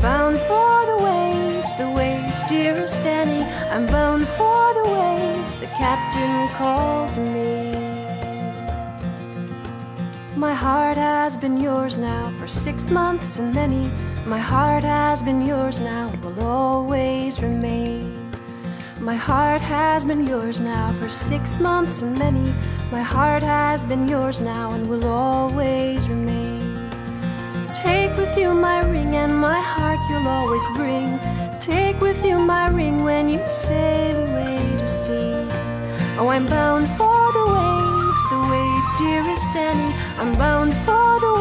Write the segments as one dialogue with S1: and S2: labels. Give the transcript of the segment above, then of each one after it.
S1: bound for the waves, dearest Annie. I'm bound for the waves, the captain calls me. My heart has been yours now for 6 months and many. My heart has been yours now and will always remain. My heart has been yours now for 6 months and many. My heart has been yours now and will always remain. Take with you my ring and my heart you'll always bring. Take with you my ring when you sail away to sea. Oh, I'm bound for the waves, dearest Annie. I'm bound for the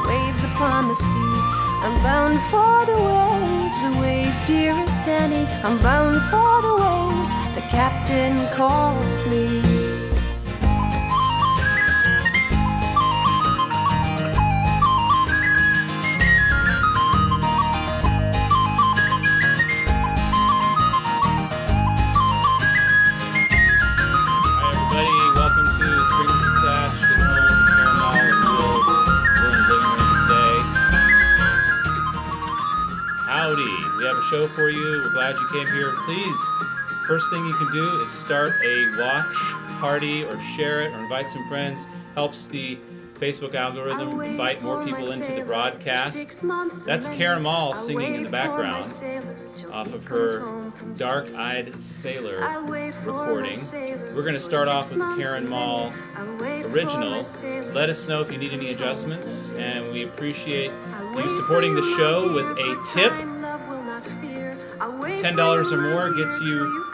S1: waves upon the sea. I'm bound for the waves, dearest Annie. I'm bound for the waves, the captain calls me.
S2: Show for you. We're glad you came here. Please, first thing you can do is start a watch party or share it or invite some friends. Helps the Facebook algorithm invite more people into the broadcast. That's Karen Mall singing in the background off of her Dark-Eyed Sailor recording. We're going to start off with the Karen Mall original. Let us know if you need any adjustments, and we appreciate you supporting the show with a tip. $10 or more gets you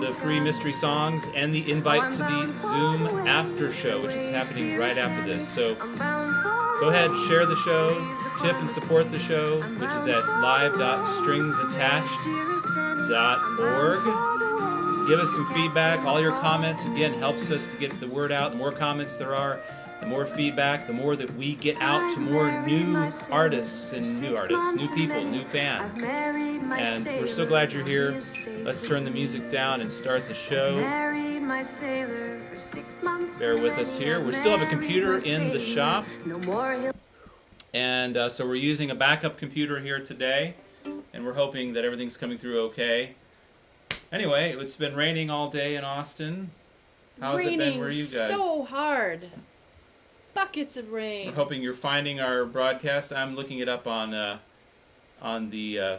S2: the free mystery songs and the invite to the Zoom after show, which is happening right after this. So go ahead, share the show, tip and support the show, which is at live.stringsattached.org. Give us some feedback. All your comments, again, helps us to get the word out. The more comments there are, the more feedback, the more that we get out to more new artists, new people, new fans. And we're so glad you're here. Let's turn the music down and start the show. Bear with us here. We still have a computer in the shop. And so we're using a backup computer here today. And we're hoping that everything's coming through okay. Anyway, it's been raining all day in Austin. How's it been where you guys?
S3: So hard. Buckets of rain.
S2: We're hoping you're finding our broadcast. I'm looking it up on the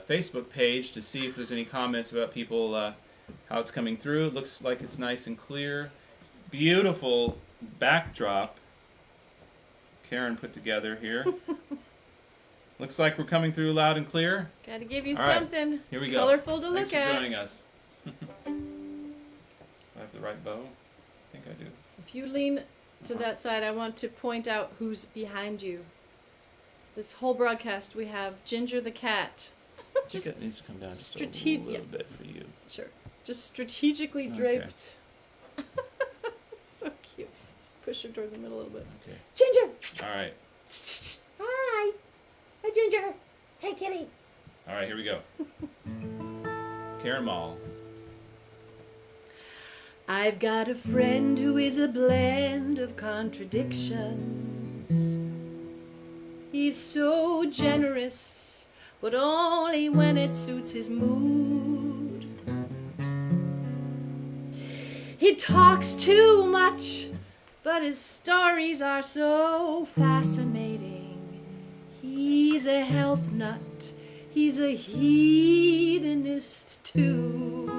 S2: Facebook page to see if there's any comments about people, how it's coming through. It looks like it's nice and clear. Beautiful backdrop Karen put together here. Looks like we're coming through loud and clear.
S3: Gotta give you
S2: All right,
S3: something
S2: here we go.
S3: colorful to
S2: Thanks
S3: look at.
S2: for joining us. Do I have the right bow? I think I do.
S3: If you lean to that side, I want to point out who's behind you. This whole broadcast, we have Ginger the cat.
S2: I think it needs to come down just a little bit for you.
S3: Sure. Just strategically draped. So cute. Push her toward the middle a little bit.
S2: Okay.
S3: Ginger!
S2: All right.
S3: Hi! Hi, Ginger! Hey, kitty!
S2: All right, here we go. Karen Mall.
S1: I've got a friend who is a blend of contradictions. He's so generous, but only when it suits his mood. He talks too much, but his stories are so fascinating. He's a health nut, he's a hedonist too.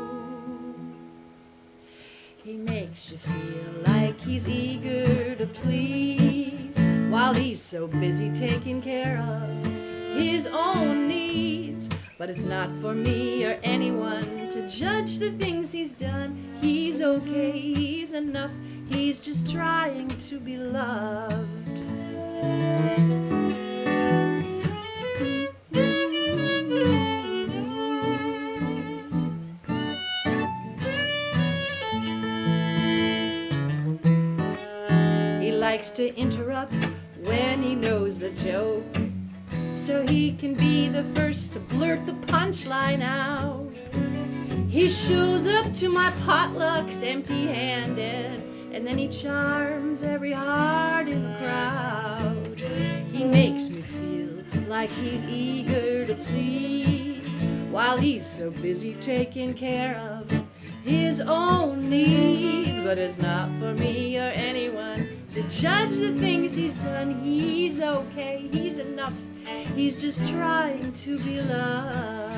S1: He makes you feel like he's eager to please, while he's so busy taking care of his own needs. But it's not for me or anyone to judge the things he's done. He's okay, he's enough, he's just trying to be loved. He likes to interrupt when he knows the joke, so he can be the first to blurt the punchline out. He shows up to my potlucks empty-handed, and then he charms every heart in the crowd.
S3: He makes me feel like he's eager to please, while he's so busy taking care of his own needs. But it's not for me or anyone to judge the things he's done. He's okay, he's enough, he's just trying to be loved.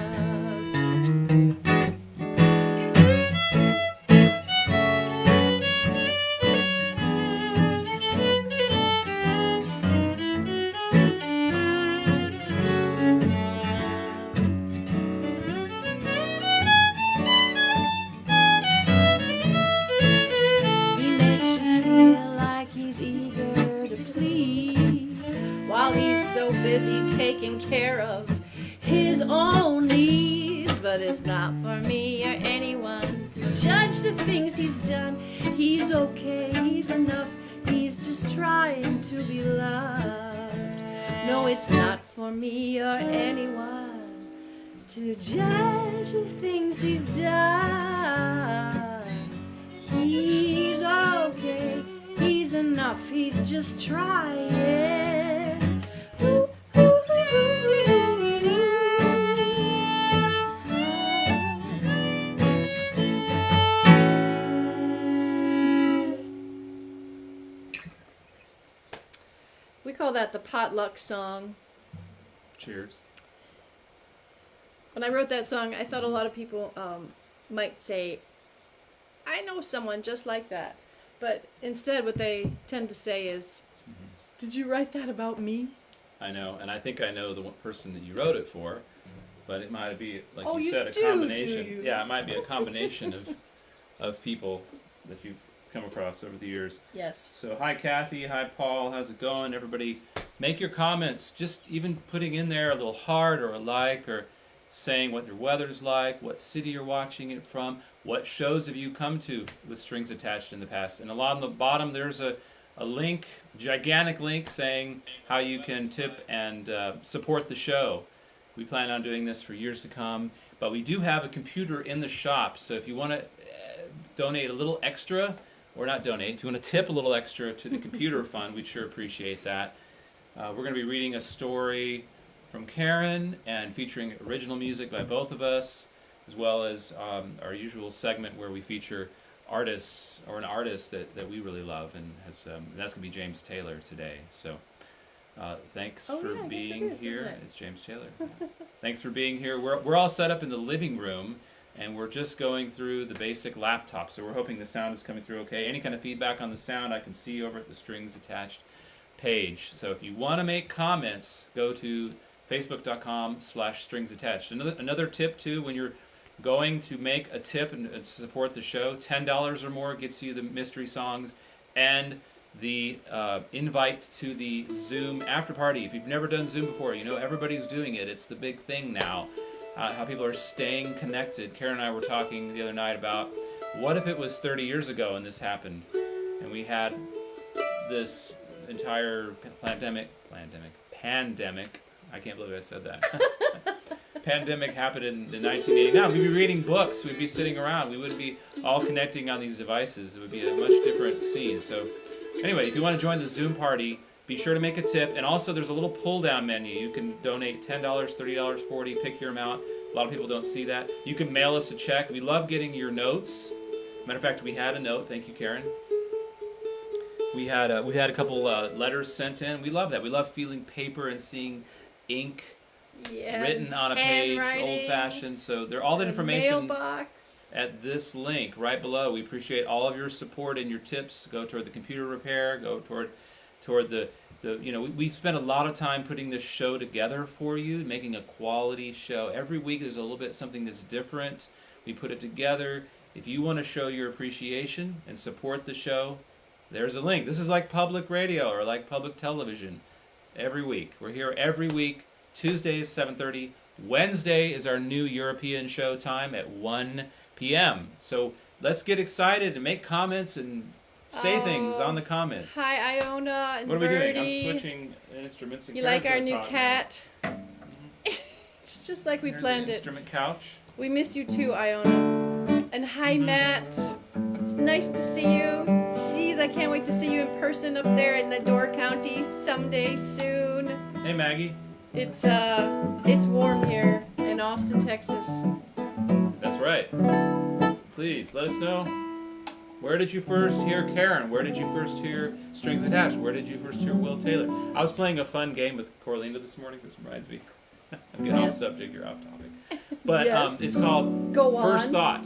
S3: He makes you feel like he's eager to please, while he's so busy taking care of his own needs. But it's not for me or anyone to judge the things he's done. He's okay, he's enough, he's just trying to be loved. No, it's not for me or anyone to judge the things he's done. He's okay, he's enough, he's just trying. Ooh, ooh, ooh, We call that the potluck song.
S2: Cheers.
S3: When I wrote that song, I thought a lot of people might say, I know someone just like that. But instead, what they tend to say is, did you write that about me?
S2: I know, and I think I know the one person that you wrote it for, but it might be, like
S3: Oh,
S2: you
S3: you
S2: said, a
S3: do
S2: combination.
S3: you?
S2: Yeah, it might be a combination of people that you've come across over the years.
S3: Yes.
S2: So hi Kathy, hi Paul, how's it going? Everybody, make your comments. Just even putting in there a little heart or a like, or saying what your weather's like, what city you're watching it from, what shows have you come to with Strings Attached in the past. And along the bottom there's a link, gigantic link, saying how you can tip and support the show. We plan on doing this for years to come, but we do have a computer in the shop, so if you want to donate a little extra, or not donate, if you want to tip a little extra to the computer fund, we'd sure appreciate that. We're going to be reading a story from Karen and featuring original music by both of us, as well as our usual segment where we feature artists or an artist that we really love, and has that's going to be James Taylor today. So thanks for
S3: yeah, I guess
S2: being
S3: it is,
S2: here.
S3: isn't it?
S2: It's James Taylor. Yeah. Thanks for being here. We're all set up in the living room, and we're just going through the basic laptop, so we're hoping the sound is coming through okay. Any kind of feedback on the sound I can see over at the Strings Attached page. So if you want to make comments, go to facebook.com/stringsattached. Another tip too, when you're going to make a tip and support the show, $10 or more gets you the mystery songs and the invite to the Zoom after party. If you've never done Zoom before, you know everybody's doing it. It's the big thing now. How people are staying connected. Karen and I were talking the other night about what if it was 30 years ago and this happened, and we had this entire pandemic. I can't believe I said that. Pandemic happened in 1989. We'd be reading books. We'd be sitting around. We wouldn't be all connecting on these devices. It would be a much different scene. So anyway, if you want to join the Zoom party, be sure to make a tip. And also there's a little pull-down menu. You can donate $10, $30, $40, pick your amount. A lot of people don't see that. You can mail us a check. We love getting your notes. Matter of fact, we had a note. Thank you, Karen. We had a couple letters sent in. We love that. We love feeling paper and seeing ink written on a page, old-fashioned. So they're all the information
S3: Mailbox.
S2: at this link right below. We appreciate all of your support and your tips. Go toward the computer repair. Go toward the we spend a lot of time putting this show together for you, making a quality show. Every week there's a little bit something that's different. We put it together. If you want to show your appreciation and support the show, there's a link. This is like public radio or like public television. Every week. We're here every week. Tuesdays, 7:30. Wednesday is our new European show time at 1 p.m. So let's get excited and make comments and say things on the comments.
S3: Hi, Iona and
S2: What are we
S3: Birdie.
S2: doing? I'm switching instruments. And
S3: You like our
S2: Karen's
S3: new
S2: gonna talk
S3: cat? It's just like we
S2: now. Here's
S3: planned
S2: the
S3: it.
S2: instrument couch.
S3: We miss you too, Iona. And hi, Matt. It's nice to see you. Jeez, I can't wait to see you in person up there in Medora County someday soon.
S2: Hey, Maggie.
S3: It's warm here in Austin, Texas.
S2: That's right. Please let us know. Where did you first hear Karen? Where did you first hear Strings Attached? Where did you first hear Will Taylor? I was playing a fun game with Corlina this morning. This reminds me. I'm getting off subject. You're off topic. But
S3: Yes.
S2: it's called
S3: Go on.
S2: First Thought.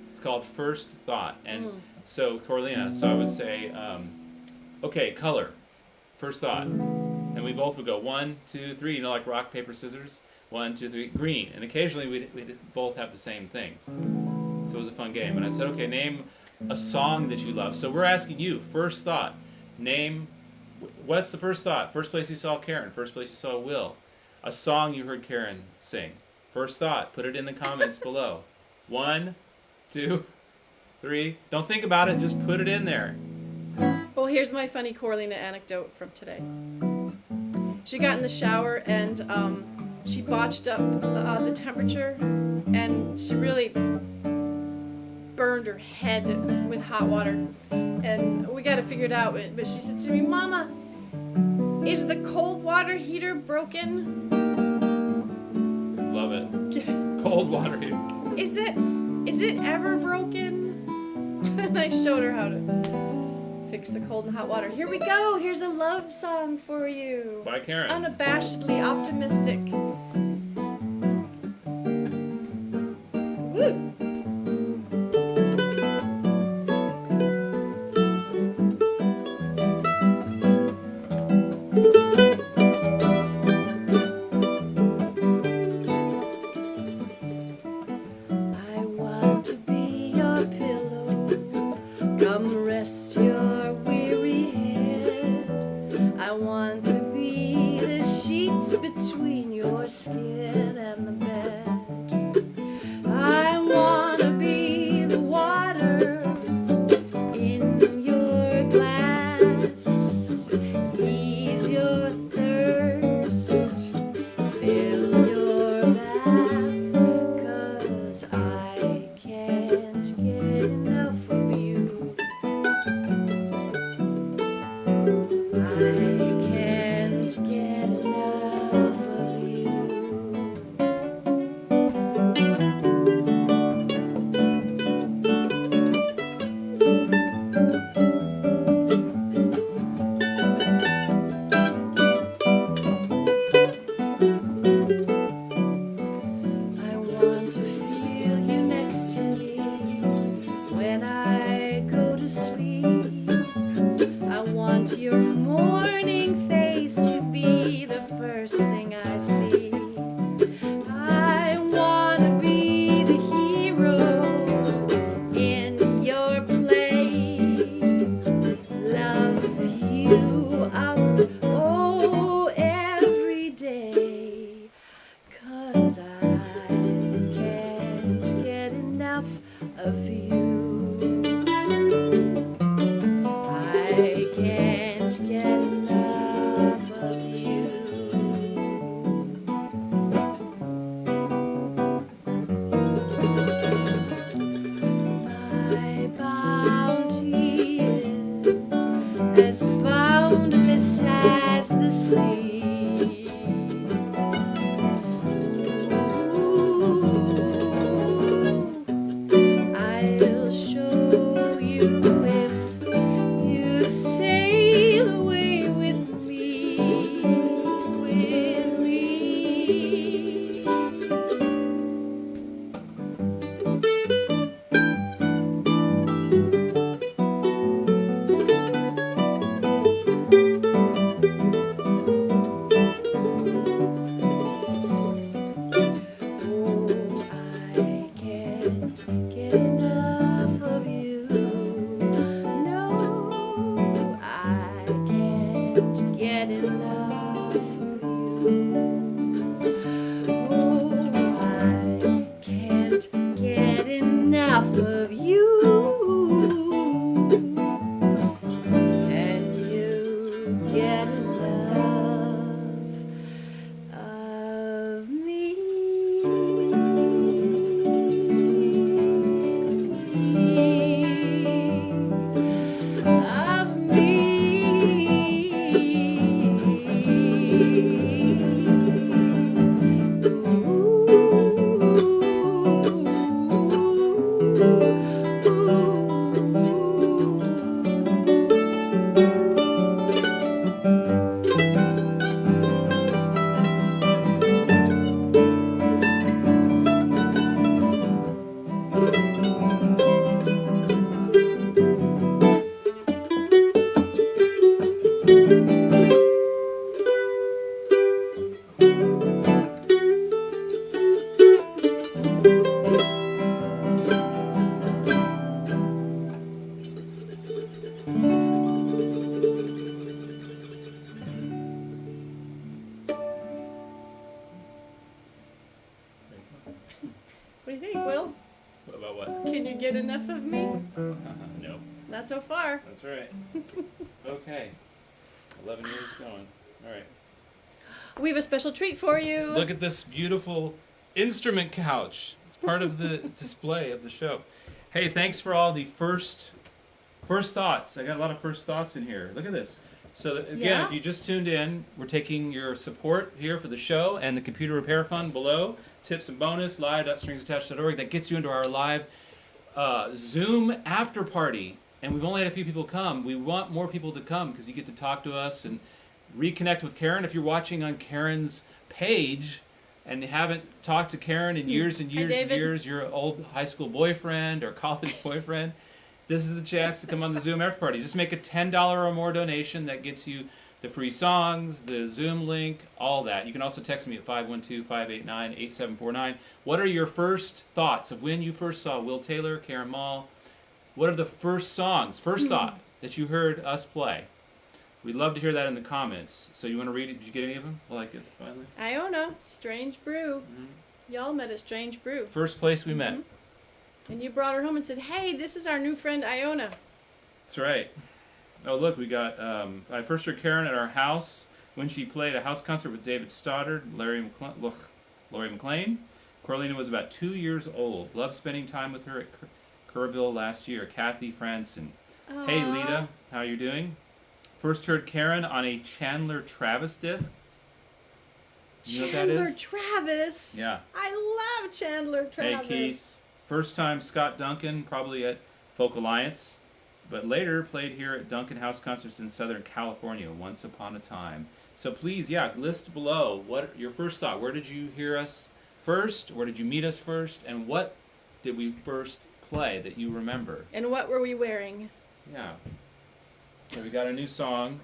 S2: It's called First Thought. And so, Corlina, so I would say, okay, color. First thought. And we both would go 1, 2, 3, you know, like rock, paper, scissors. 1, 2, 3, green. And occasionally we'd both have the same thing. So it was a fun game. And I said, okay, name a song that you love. So we're asking you, first thought. Name, what's the first thought? First place you saw Karen. First place you saw Will. A song you heard Karen sing. First thought. Put it in the comments below. 1, 2, 3. Don't think about it. Just put it in there.
S3: Well, here's my funny Corlina anecdote from today. She got in the shower and she botched up the temperature, and she really burned her head with hot water. And we got to figure it out. But she said to me, "Mama, is the cold water heater broken?"
S2: Love it. Cold water heater.
S3: Is it ever broken? And I showed her how to fix the cold and hot water. Here we go. Here's a love song for you.
S2: By Karen.
S3: Unabashedly optimistic. Woo!
S1: I want to be your pillow. Come rest your weary head. I want to be the sheets between your skin and the bed. I want to be the water in your glass. Ease your thirst. Fill your bath. 'Cause I can't get enough of you. I can't get enough of you. I want to feel you next to me when I go to sleep. I want your morning face to be the first thing I see. I want to be the hero in your play. Love you up, oh, every day. 'Cause I can't get enough of you. I can't get enough of you. My bounty is as boundless as the sea. I'll show you if you sail away with me, with me.
S3: get enough of me?
S2: No.
S3: Not so far.
S2: That's right. Okay. 11 years going. All right.
S3: We have a special treat for you.
S2: Look at this beautiful instrument couch. It's part of the display of the show. Hey, thanks for all the first thoughts. I got a lot of first thoughts in here. Look at this. So again,
S3: Yeah.
S2: if you just tuned in, we're taking your support here for the show and the computer repair fund below. Tips and bonus, live.stringsattached.org. That gets you into our live Zoom after party. And we've only had a few people come. We want more people to come because you get to talk to us and reconnect with Karen. If you're watching on Karen's page and you haven't talked to Karen in years and
S3: Hi,
S2: years and
S3: David.
S2: years, your old high school boyfriend or college boyfriend, this is the chance to come on the Zoom after party. Just make a $10 or more donation. That gets you the free songs, the Zoom link, all that. You can also text me at 512-589-8749. What are your first thoughts of when you first saw Will Taylor, Karen Mall? What are the first songs, first thought that you heard us play? We'd love to hear that in the comments. So you want to read it? Did you get any of them? Well, I get finally.
S3: Iona, Strange Brew. Y'all met at Strange Brew.
S2: First place we met.
S3: And you brought her home and said, hey, this is our new friend Iona.
S2: That's right. Oh, look, we got. I first heard Karen at our house when she played a house concert with David Stoddard, Laurie McLean. Corlina was about 2 years old. Loved spending time with her at Kerrville last year. Kathy Franson. Hey,
S3: Aw.
S2: Lita, how you doing? First heard Karen on a Chandler Travis disc. You know what that
S3: Chandler
S2: is?
S3: Travis.
S2: Yeah.
S3: I love Chandler Travis.
S2: Hey, Keith. First time Scott Duncan, probably at Folk Alliance, but later played here at Duncan House Concerts in Southern California once upon a time. So please, list below what your first thought. Where did you hear us first? Where did you meet us first? And what did we first play that you remember?
S3: And what were we wearing?
S2: Yeah. So we got a new song.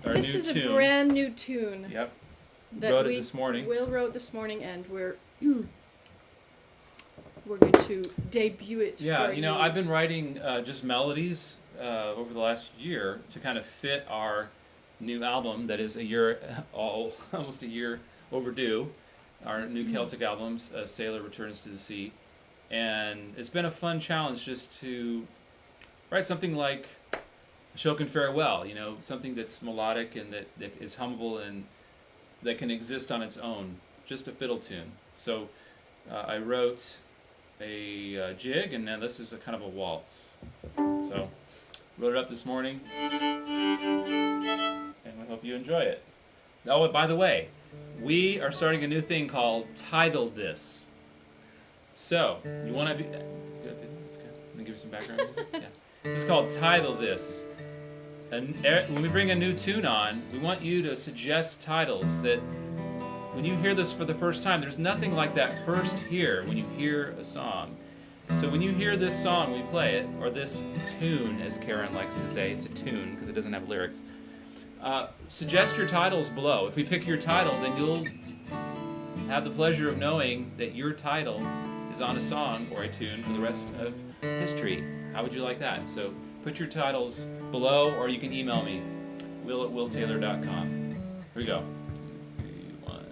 S3: This
S2: new
S3: is
S2: tune.
S3: a brand new tune
S2: Yep.
S3: that
S2: Wrote it
S3: we
S2: this morning.
S3: Will wrote this morning, and we're going to debut it.
S2: Yeah,
S3: for
S2: you know, I've been writing just melodies over the last year to kind of fit our new album that is almost a year overdue. Our new Celtic albums, Sailor Returns to the Sea. And it's been a fun challenge just to write something like Ashokan Farewell, you know, something that's melodic and that is hummable and that can exist on its own, just a fiddle tune. So I wrote a jig, and then this is a kind of a waltz. So wrote it up this morning, and we hope you enjoy it. Oh, by the way, we are starting a new thing called Title This. So you want to be good? That's good. Let me give you some background music. Yeah, it's called Title This. And when we bring a new tune on, we want you to suggest titles that. When you hear this for the first time, there's nothing like that first hear when you hear a song. So when you hear this song, we play it, or this tune, as Karen likes to say, it's a tune because it doesn't have lyrics. Suggest your titles below. If we pick your title, then you'll have the pleasure of knowing that your title is on a song or a tune for the rest of history. How would you like that? So put your titles below, or you can email me, will@willtaylor.com. Here we go. 2, 3, 1.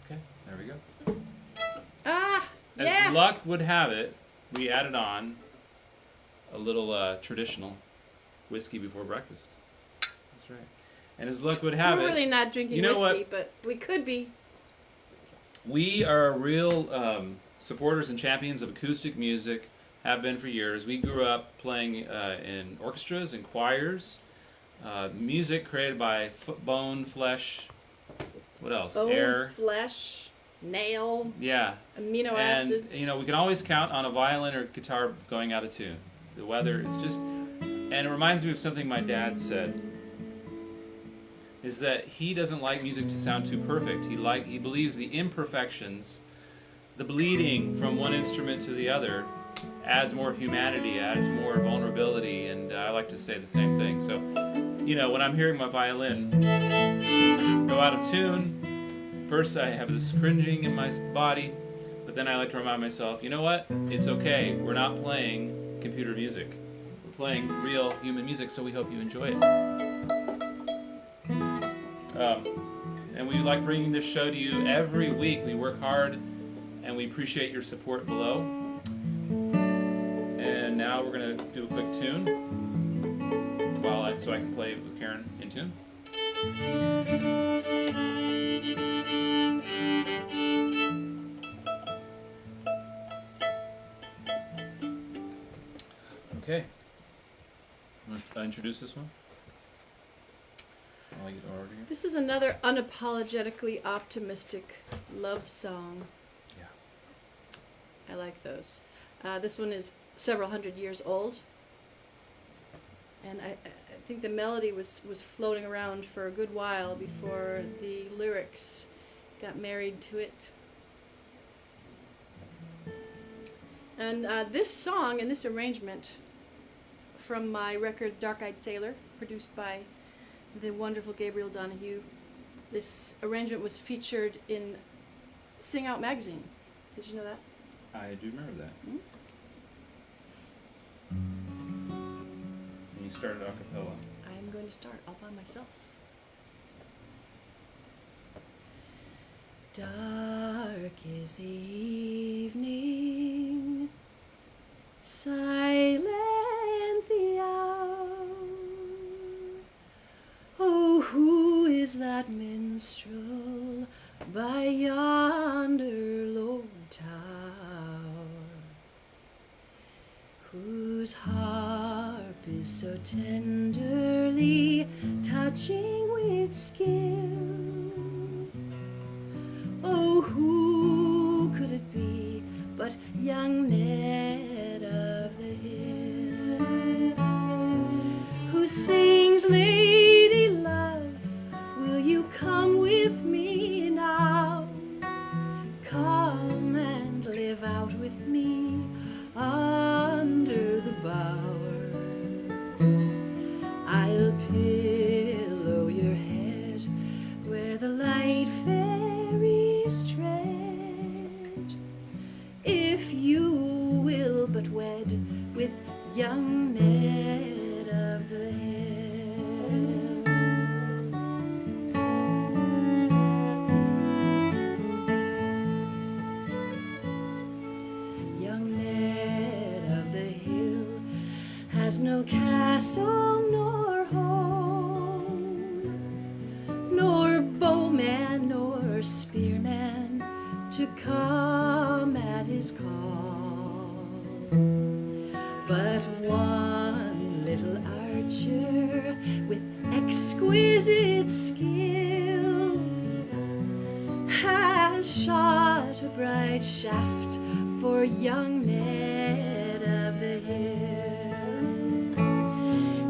S2: Okay, there we go.
S3: Ah,
S2: As
S3: yeah.
S2: luck would have it, we added on a little traditional whiskey before breakfast. That's right. And as luck would have
S3: We're
S2: it,
S3: really not drinking
S2: you know
S3: whiskey,
S2: what?
S3: but we could be.
S2: we are real supporters and champions of acoustic music, have been for years. We grew up playing in orchestras and choirs. Music created by bone, flesh, what else?
S3: Bone,
S2: Air.
S3: flesh, nail,
S2: Yeah.
S3: amino
S2: And,
S3: acids.
S2: you know, we can always count on a violin or guitar going out of tune. The weather, it's just... And it reminds me of something my dad said, is that he doesn't like music to sound too perfect. He believes the imperfections, the bleeding from one instrument to the other, adds more humanity, adds more vulnerability, and I like to say the same thing. So, you know, when I'm hearing my violin go out of tune, first I have this cringing in my body, but then I like to remind myself, you know what? It's okay. We're not playing computer music. We're playing real human music, so we hope you enjoy it. And we like bringing this show to you every week. We work hard, and we appreciate your support below. And now we're going to do a quick tune so I can play with Karen in tune. Okay. I'm going to introduce this one. I'll get it over here.
S3: This is another unapologetically optimistic love song.
S2: Yeah.
S3: I like those. This one is several hundred years old. And I think the melody was floating around for a good while before the lyrics got married to it. And this song and this arrangement from my record Dark Eyed Sailor, produced by the wonderful Gabriel Donahue, this arrangement was featured in Sing Out magazine. Did you know that?
S2: I do remember that.
S3: Hmm?
S2: And you started a cappella.
S3: I'm going to start all by myself. Dark is the evening, silent the hour. Oh, who is that minstrel by yonder low tower, whose harp is so tenderly touching with skill? Oh, who could it be but young Ned of the Hill, who sings, "Lady love, will you come with me now? Come and live out with me under the bower. I'll pillow your head where the light fairies tread, if you will but wed with young Ned of the Hill." Young Ned of the Hill has no castle nor home, nor bowman nor spearman to come at his call, but one little archer with exquisite skill has shot a bright shaft for young Ned of the Hill.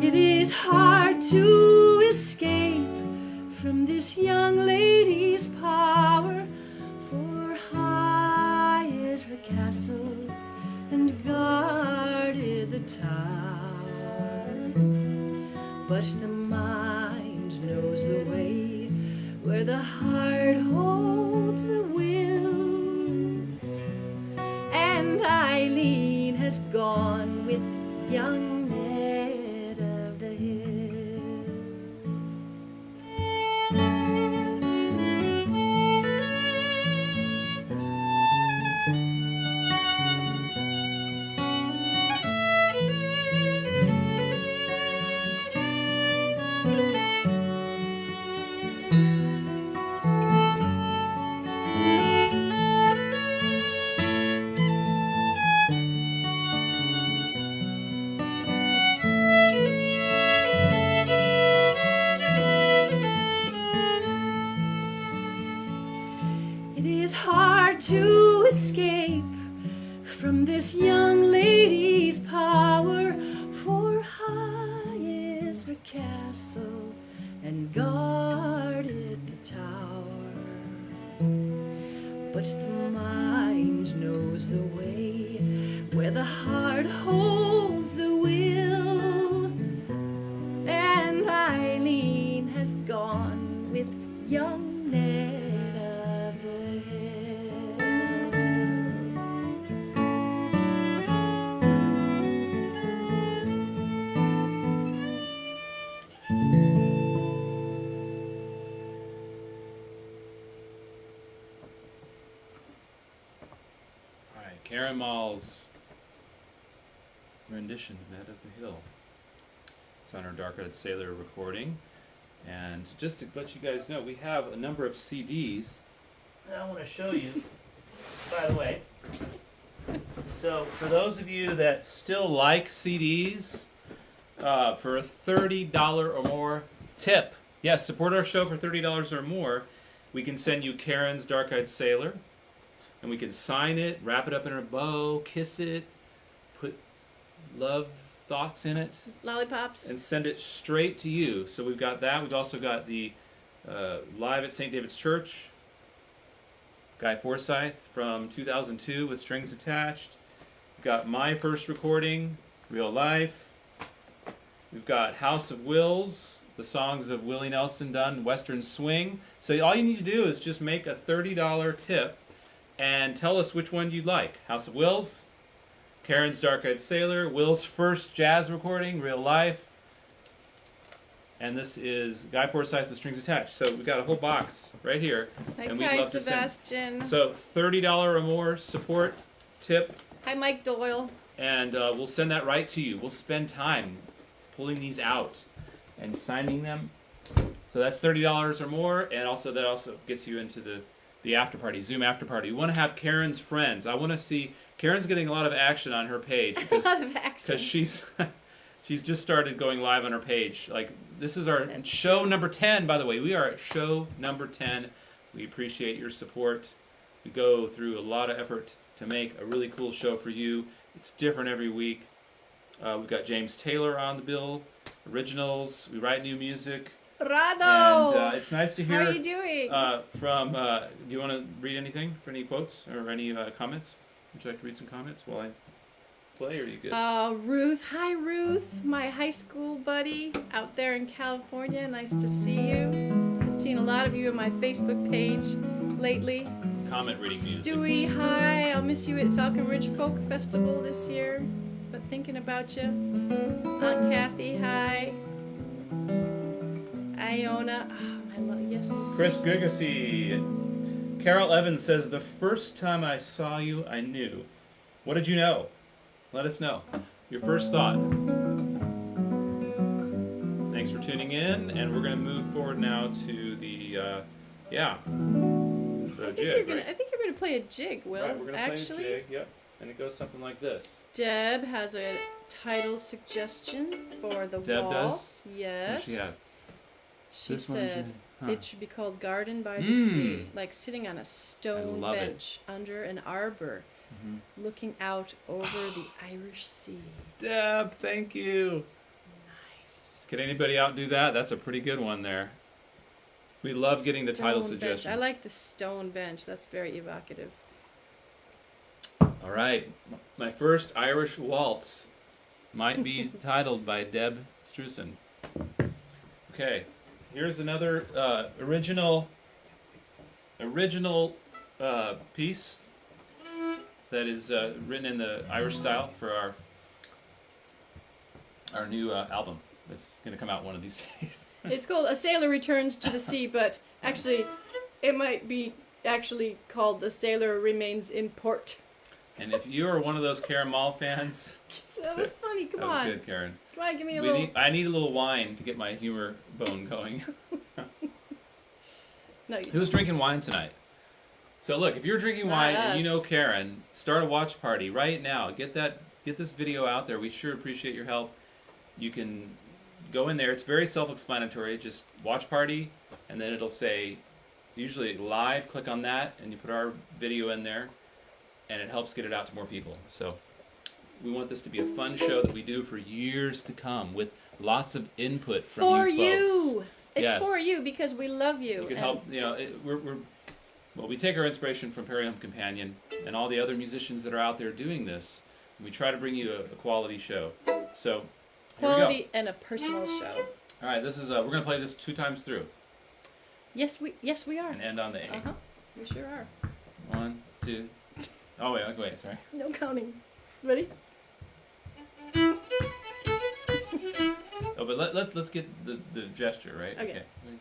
S3: It is hard to escape from this young lady's power, for high is the castle and guarded the tower, but the mind knows the way where the heart holds the will, and Eileen has gone with young Ned of the Hill. It is hard to escape from this young lady's power, for high is the castle and guarded the tower, but the mind knows the way where the heart holds the will, and Eileen has gone with young Ned of the Hill.
S2: All right, Karen Mall's rendition of Ned of the Hill. It's on our Dark-Eyed Sailor recording. And just to let you guys know, we have a number of CDs that I want to show you, by the way. So for those of you that still like CDs, for a $30 or more tip, yes, support our show for $30 or more, we can send you Karen's Dark-Eyed Sailor, and we can sign it, wrap it up in a bow, kiss it, put love thoughts in it,
S3: Lollipops.
S2: and send it straight to you. So we've got that. We've also got the Live at St. David's Church, Guy Forsyth from 2002 with strings attached. We've got my first recording, Real Life. We've got House of Wills, the songs of Willie Nelson done, Western Swing. So all you need to do is just make a $30 tip and tell us which one you'd like. House of Wills, Karen's Dark-Eyed Sailor, Will's first jazz recording, Real Life, and this is Guy Forsyth with strings attached. So we've got a whole box right here, and we'd
S3: Hi,
S2: love to send.
S3: Sebastian.
S2: So $30 or more support tip,
S3: Hi, Mike Doyle.
S2: and we'll send that right to you. We'll spend time pulling these out and signing them. So that's $30 or more, and also that also gets you into the after party, Zoom after party. We want to have Karen's friends. I want to see Karen's getting a lot of action on her page
S3: A lot of action.
S2: because she's just started going live on her page. Like, this is our show number 10, by the way. We are at show number 10. We appreciate your support. We go through a lot of effort to make a really cool show for you. It's different every week. We've got James Taylor on the bill, originals. We write new music.
S3: Rado!
S2: And it's nice to hear
S3: How are you doing?
S2: from, do you want to read anything for any quotes or any comments? Would you like to read some comments while I play, or are you good?
S3: Ruth. Hi, Ruth. My high school buddy out there in California. Nice to see you. I've seen a lot of you on my Facebook page lately.
S2: Comment reading music.
S3: Stewie, hi. I'll miss you at Falcon Ridge Folk Festival this year. But thinking about you. Aunt Kathy, hi. Iona. Oh, I love yes.
S2: Chris Grigacy. Carol Evans says, the first time I saw you, I knew. What did you know? Let us know. Your first thought. Thanks for tuning in, and we're going to move forward now to the jig,
S3: I think you're gonna play a jig, Will.
S2: Right, we're going to
S3: Actually,
S2: play a jig, yep. And it goes something like this.
S3: Deb has a title suggestion for the
S2: Deb
S3: waltz.
S2: does?
S3: Yes.
S2: What does she have?
S3: She
S2: This one,
S3: said
S2: huh.
S3: it should be called Garden by the Sea, like sitting on a
S2: I
S3: stone
S2: love it.
S3: bench under an arbor, looking out over the Irish Sea.
S2: Deb, thank you.
S3: Nice.
S2: Could anybody outdo that? That's a pretty good one there. We love getting the title
S3: Stone bench.
S2: suggestions.
S3: I like the stone bench. That's very evocative.
S2: All right. My first Irish waltz might be titled by Deb Strusen. Okay. Here's another original piece that is written in the Irish style for our new album that's going to come out one of these days.
S3: It's called A Sailor Returns to the Sea, but actually, it might be actually called The Sailor Remains in Port.
S2: And if you are one of those Karen Mall fans,
S3: That was funny. Come
S2: that was
S3: on.
S2: good, Karen.
S3: Come on, give me a little.
S2: I need a little wine to get my humor bone going.
S3: No, you
S2: Who's drinking wine tonight? So look, if you're drinking wine
S3: Not
S2: and you
S3: us.
S2: know Karen, start a watch party right now. Get this video out there. We sure appreciate your help. You can go in there. It's very self-explanatory. Just watch party, and then it'll say, usually live. Click on that, and you put our video in there, and it helps get it out to more people. So we want this to be a fun show that we do for years to come with lots of input from
S3: For
S2: you
S3: you.
S2: folks.
S3: It's
S2: Yes.
S3: for you because we love you.
S2: You can
S3: and
S2: help. You know, we take our inspiration from Perry Home Companion and all the other musicians that are out there doing this. And we try to bring you a quality show. So here we
S3: Quality and a personal show.
S2: go. All right, this is we're gonna play this 2 times through
S3: Yes, we are.
S2: and end on the A.
S3: Uh huh. We sure are.
S2: 1, 2. Oh wait, sorry.
S3: No counting. Ready?
S2: Oh, but let's get the gesture right.
S3: Okay.
S2: Ready?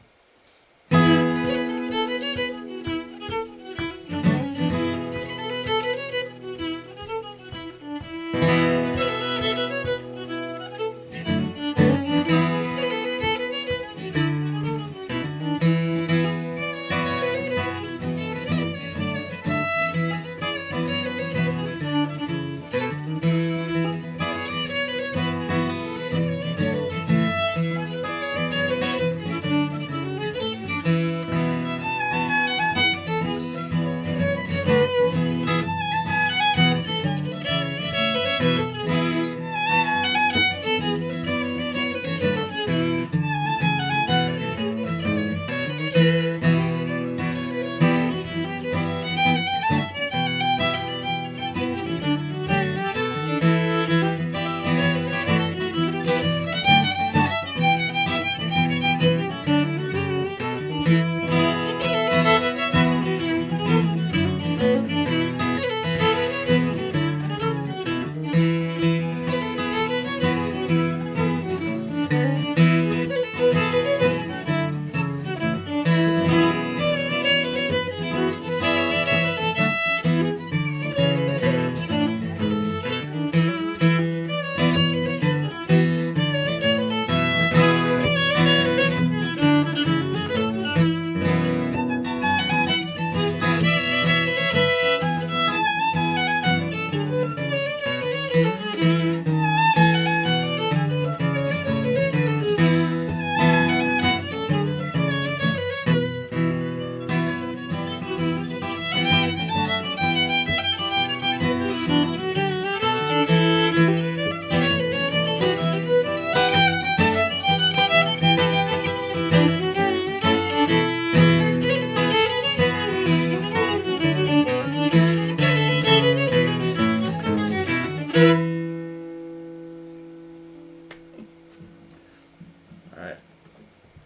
S2: All right.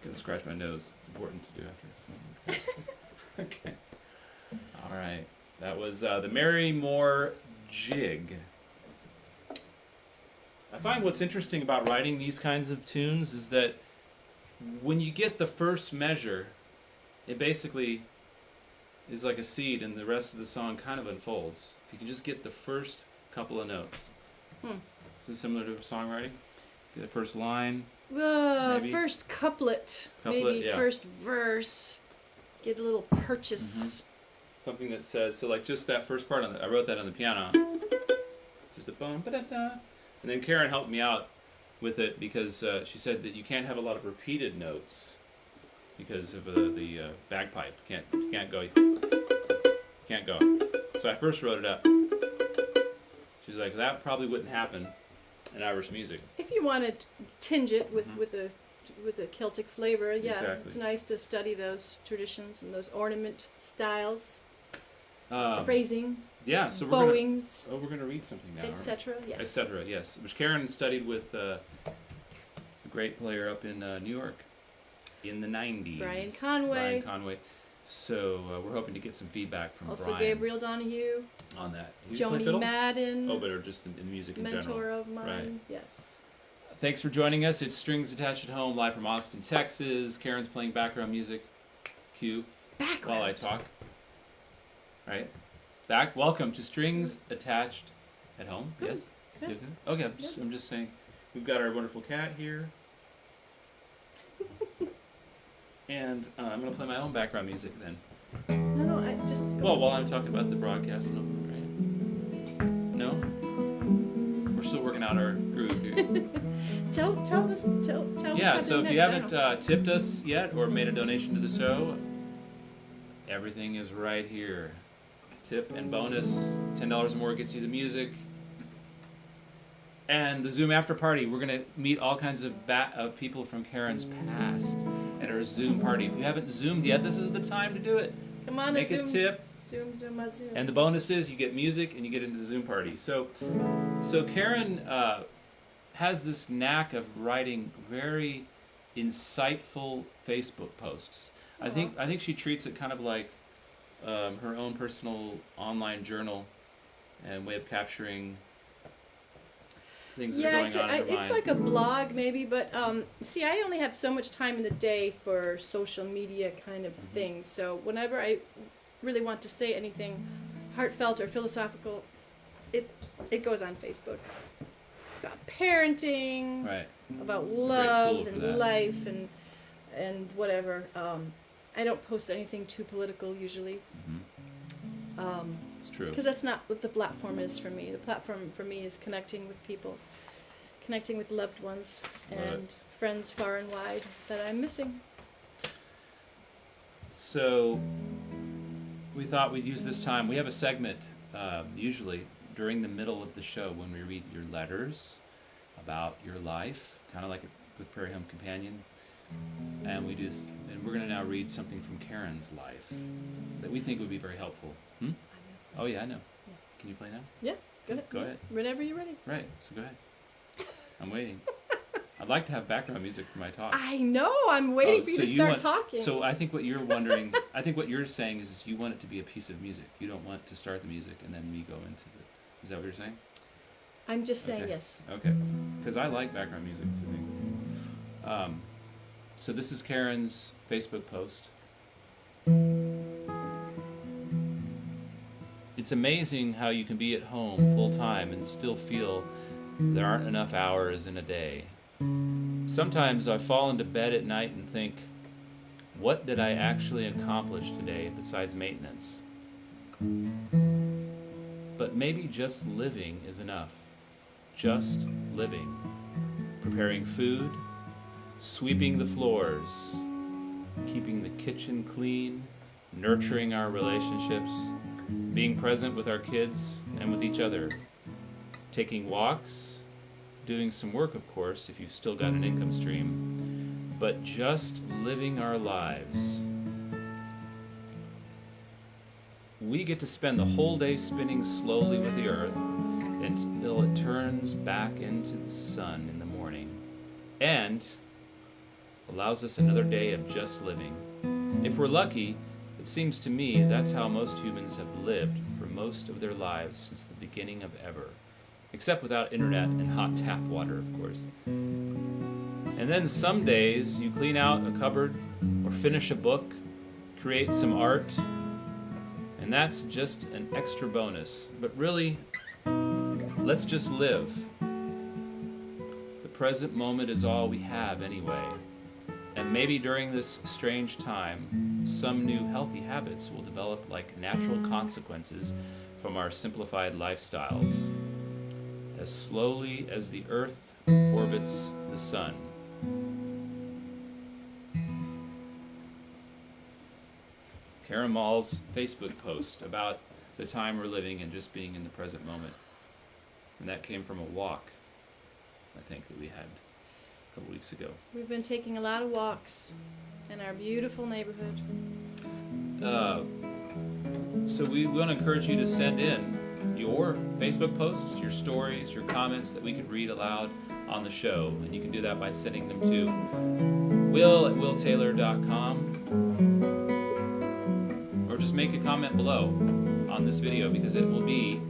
S2: Gonna scratch my nose. It's important to do after this. Okay. All right. That was the Mary Moore Jig. I find what's interesting about writing these kinds of tunes is that when you get the first measure, it basically is like a seed and the rest of the song kind of unfolds. If you can just get the first couple of notes. Is this similar to songwriting? The first line. Maybe.
S3: First couplet, maybe
S2: yeah.
S3: first verse. Get a little purchase.
S2: Something that says, so like just that first part, I wrote that on the piano. Just a boom, ba-da-da. And then Karen helped me out with it because she said that you can't have a lot of repeated notes because of the bagpipe. You can't go. So I first wrote it up. She's like, that probably wouldn't happen in Irish music.
S3: If you want to tinge it with a Celtic flavor, yeah,
S2: Exactly.
S3: it's nice to study those traditions and those ornament styles,
S2: Um,
S3: phrasing,
S2: yeah, so
S3: bowings,
S2: we're gonna read something now.
S3: etc. Yes.
S2: Etc. Yes, which Karen studied with a great player up in New York in the '90s.
S3: Brian Conway.
S2: So we're hoping to get some feedback from
S3: Also
S2: Brian
S3: Gabriel Donahue,
S2: on that. You play
S3: Joni
S2: fiddle?
S3: Madden,
S2: Oh, but or just in music in
S3: mentor
S2: general.
S3: of mine.
S2: Right.
S3: Yes.
S2: Thanks for joining us. It's Strings Attached at Home, live from Austin, Texas. Karen's playing background music. Cue while I talk. Right. Back. Welcome to Strings Attached at Home.
S3: Good.
S2: Yes.
S3: Good.
S2: Okay. I'm just saying. We've got our wonderful cat here. And I'm going to play my own background music then.
S3: No, I just.
S2: Well, while I'm talking about the broadcast and all, right? No? We're still working out our groove here.
S3: Tell us.
S2: Yeah,
S3: what's
S2: so if
S3: happening
S2: you
S3: next.
S2: haven't tipped us yet or made a donation to the show, everything is right here. Tip and bonus, $10 more gets you the music. And the Zoom after party, we're going to meet all kinds of people from Karen's past at our Zoom party. If you haven't Zoomed yet, this is the time to do it.
S3: Come on,
S2: Make a
S3: Zoom.
S2: tip.
S3: Zoom.
S2: And the bonus is you get music and you get into the Zoom party. So Karen has this knack of writing very insightful Facebook posts. I think she treats it kind of like her own personal online journal and way of capturing things that are going on in her
S3: it's
S2: mind.
S3: like a blog maybe, but see, I only have so much time in the day for social media kind of things. So whenever I really want to say anything heartfelt or philosophical, it goes on Facebook. About parenting,
S2: Right.
S3: about
S2: It's a great
S3: love
S2: tool for
S3: and
S2: that.
S3: life and whatever. I don't post anything too political usually.
S2: It's true.
S3: Because that's not what the platform is for me. The platform for me is connecting with people, connecting with loved ones
S2: Love
S3: and
S2: it.
S3: friends far and wide that I'm missing.
S2: So we thought we'd use this time. We have a segment usually during the middle of the show when we read your letters about your life, kind of like with Prairie Home Companion. And we're going to now read something from Karen's life that we think would be very helpful. Oh yeah, I know.
S3: Yeah.
S2: Can you play now?
S3: Yeah, go ahead.
S2: Go ahead.
S3: Whenever you're ready.
S2: Right. So go ahead. I'm waiting. I'd like to have background music for my talk.
S3: I know. I'm waiting for you to start talking.
S2: So I think what you're wondering, I think what you're saying is you want it to be a piece of music. You don't want to start the music and then me go into the. Is that what you're saying?
S3: I'm just saying
S2: Okay.
S3: yes.
S2: Okay. Because I like background music too. So this is Karen's Facebook post. It's amazing how you can be at home full time and still feel there aren't enough hours in a day. Sometimes I fall into bed at night and think, what did I actually accomplish today besides maintenance? But maybe just living is enough. Just living. Preparing food, sweeping the floors, keeping the kitchen clean, nurturing our relationships, being present with our kids and with each other, taking walks, doing some work, of course, if you've still got an income stream, but just living our lives. We get to spend the whole day spinning slowly with the earth until it turns back into the sun in the morning and allows us another day of just living. If we're lucky, it seems to me that's how most humans have lived for most of their lives since the beginning of ever. Except without internet and hot tap water, of course. And then some days you clean out a cupboard or finish a book, create some art, and that's just an extra bonus. But really, let's just live. The present moment is all we have anyway. And maybe during this strange time, some new healthy habits will develop like natural consequences from our simplified lifestyles, as slowly as the Earth orbits the sun. Karen Mall's Facebook post about the time we're living and just being in the present moment. And that came from a walk, I think, that we had a couple weeks ago.
S3: We've been taking a lot of walks in our beautiful neighborhood.
S2: So we want to encourage you to send in your Facebook posts, your stories, your comments that we could read aloud on the show. And you can do that by sending them to will@willtaylor.com. Or just make a comment below on this video, because it will be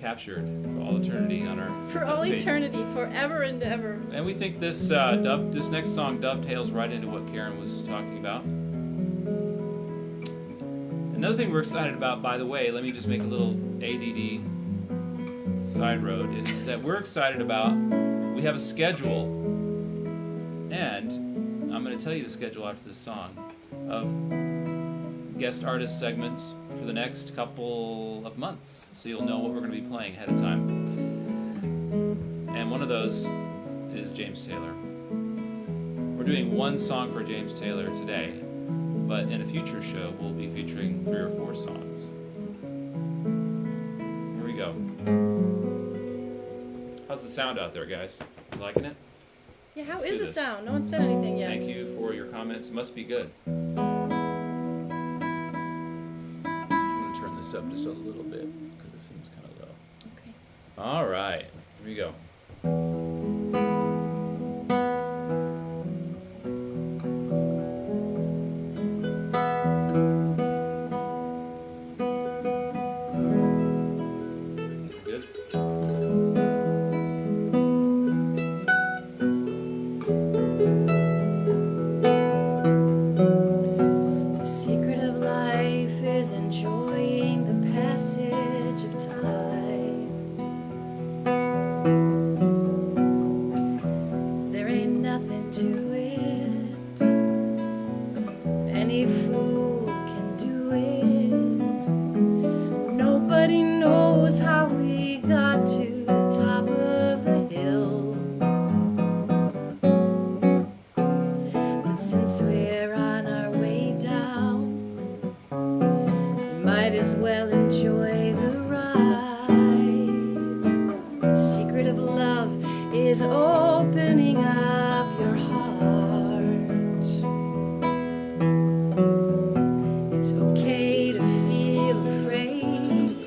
S2: captured for all eternity on our
S3: For all
S2: page.
S3: eternity, forever and ever.
S2: And we think this next song dovetails right into what Karen was talking about. Another thing we're excited about, by the way, let me just make a little ADD side road, is that we're excited about, we have a schedule, and I'm going to tell you the schedule after this song, of guest artist segments for the next couple of months, so you'll know what we're going to be playing ahead of time. And one of those is James Taylor. We're doing one song for James Taylor today, but in a future show we'll be featuring 3 or 4 songs. Here we go. How's the sound out there, guys? You liking it?
S3: Yeah, how
S2: Let's
S3: is
S2: do
S3: the
S2: this.
S3: sound? No one said anything yet.
S2: Thank you for your comments. It must be good. I'm going to turn this up just a little bit because it seems kind of low.
S3: Okay.
S2: All right, here we go. Good.
S1: The secret of life is enjoying the passage of time. There ain't nothing to it. Any fool can do it. Nobody knows how we got to the top of the hill. But since we're on our way down, we might as well enjoy the ride. The secret of love is opening up your heart. It's okay to feel afraid.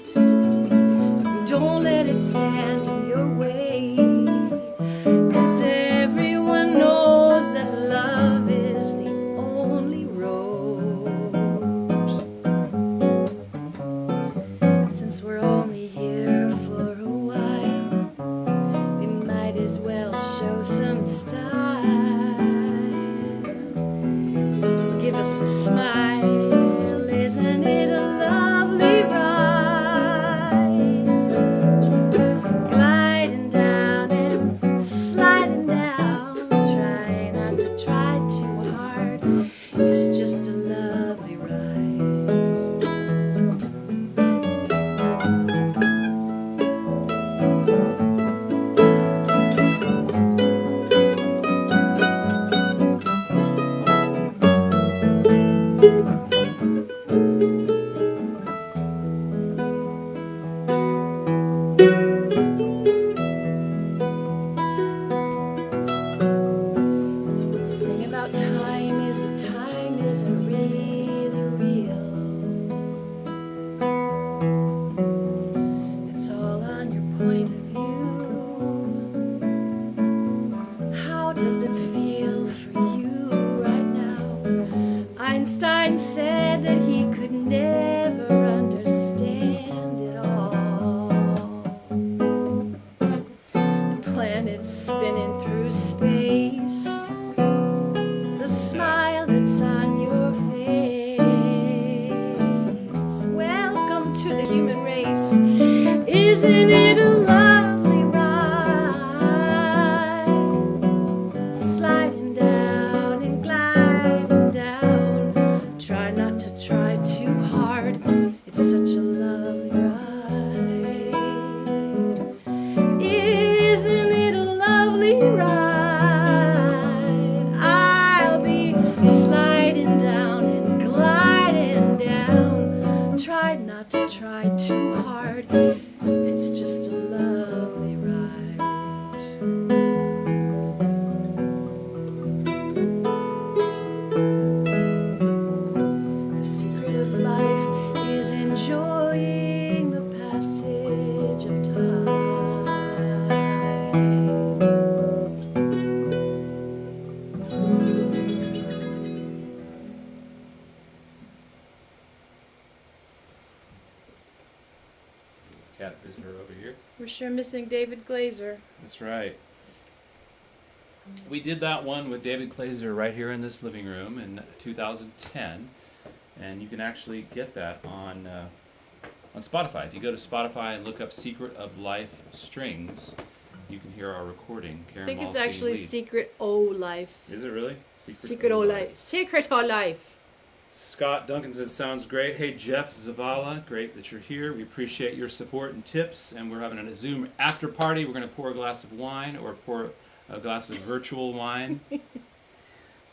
S1: Don't let it stand in your way. 'Cause everyone knows that love is the only road. Since we're only here for a while, we might as well show some style. Give us a smile, isn't it a lovely ride? Gliding down and sliding down. Try not to try too hard. It's just a lovely ride. The thing about time is that time isn't really real. It's all on your point of view. How does it feel for you right now? Einstein said that he could never understand it all. The planets spinning through space. The smile that's on your face. Welcome to the human race. Isn't it a lovely ride?
S3: ride. I'll be sliding down and gliding down. Try not to try too hard. It's just a lovely ride. The secret of life is enjoying the passage of time.
S2: Cat visitor over here.
S3: We're sure missing David Glazer.
S2: That's right. We did that one with David Glazer right here in this living room in 2010, and you can actually get that on Spotify. If you go to Spotify and look up "Secret of Life" Strings, you can hear our recording.
S3: I
S2: Karen
S3: think it's
S2: Malsey
S3: actually
S2: lead.
S3: Secret O Life.
S2: Is it really?
S3: Secret O Life. Secret O Life.
S2: Scott Duncan says, sounds great. Hey, Jeff Zavala, great that you're here. We appreciate your support and tips. And we're having a Zoom after party. We're going to pour a glass of wine or pour a glass of virtual wine.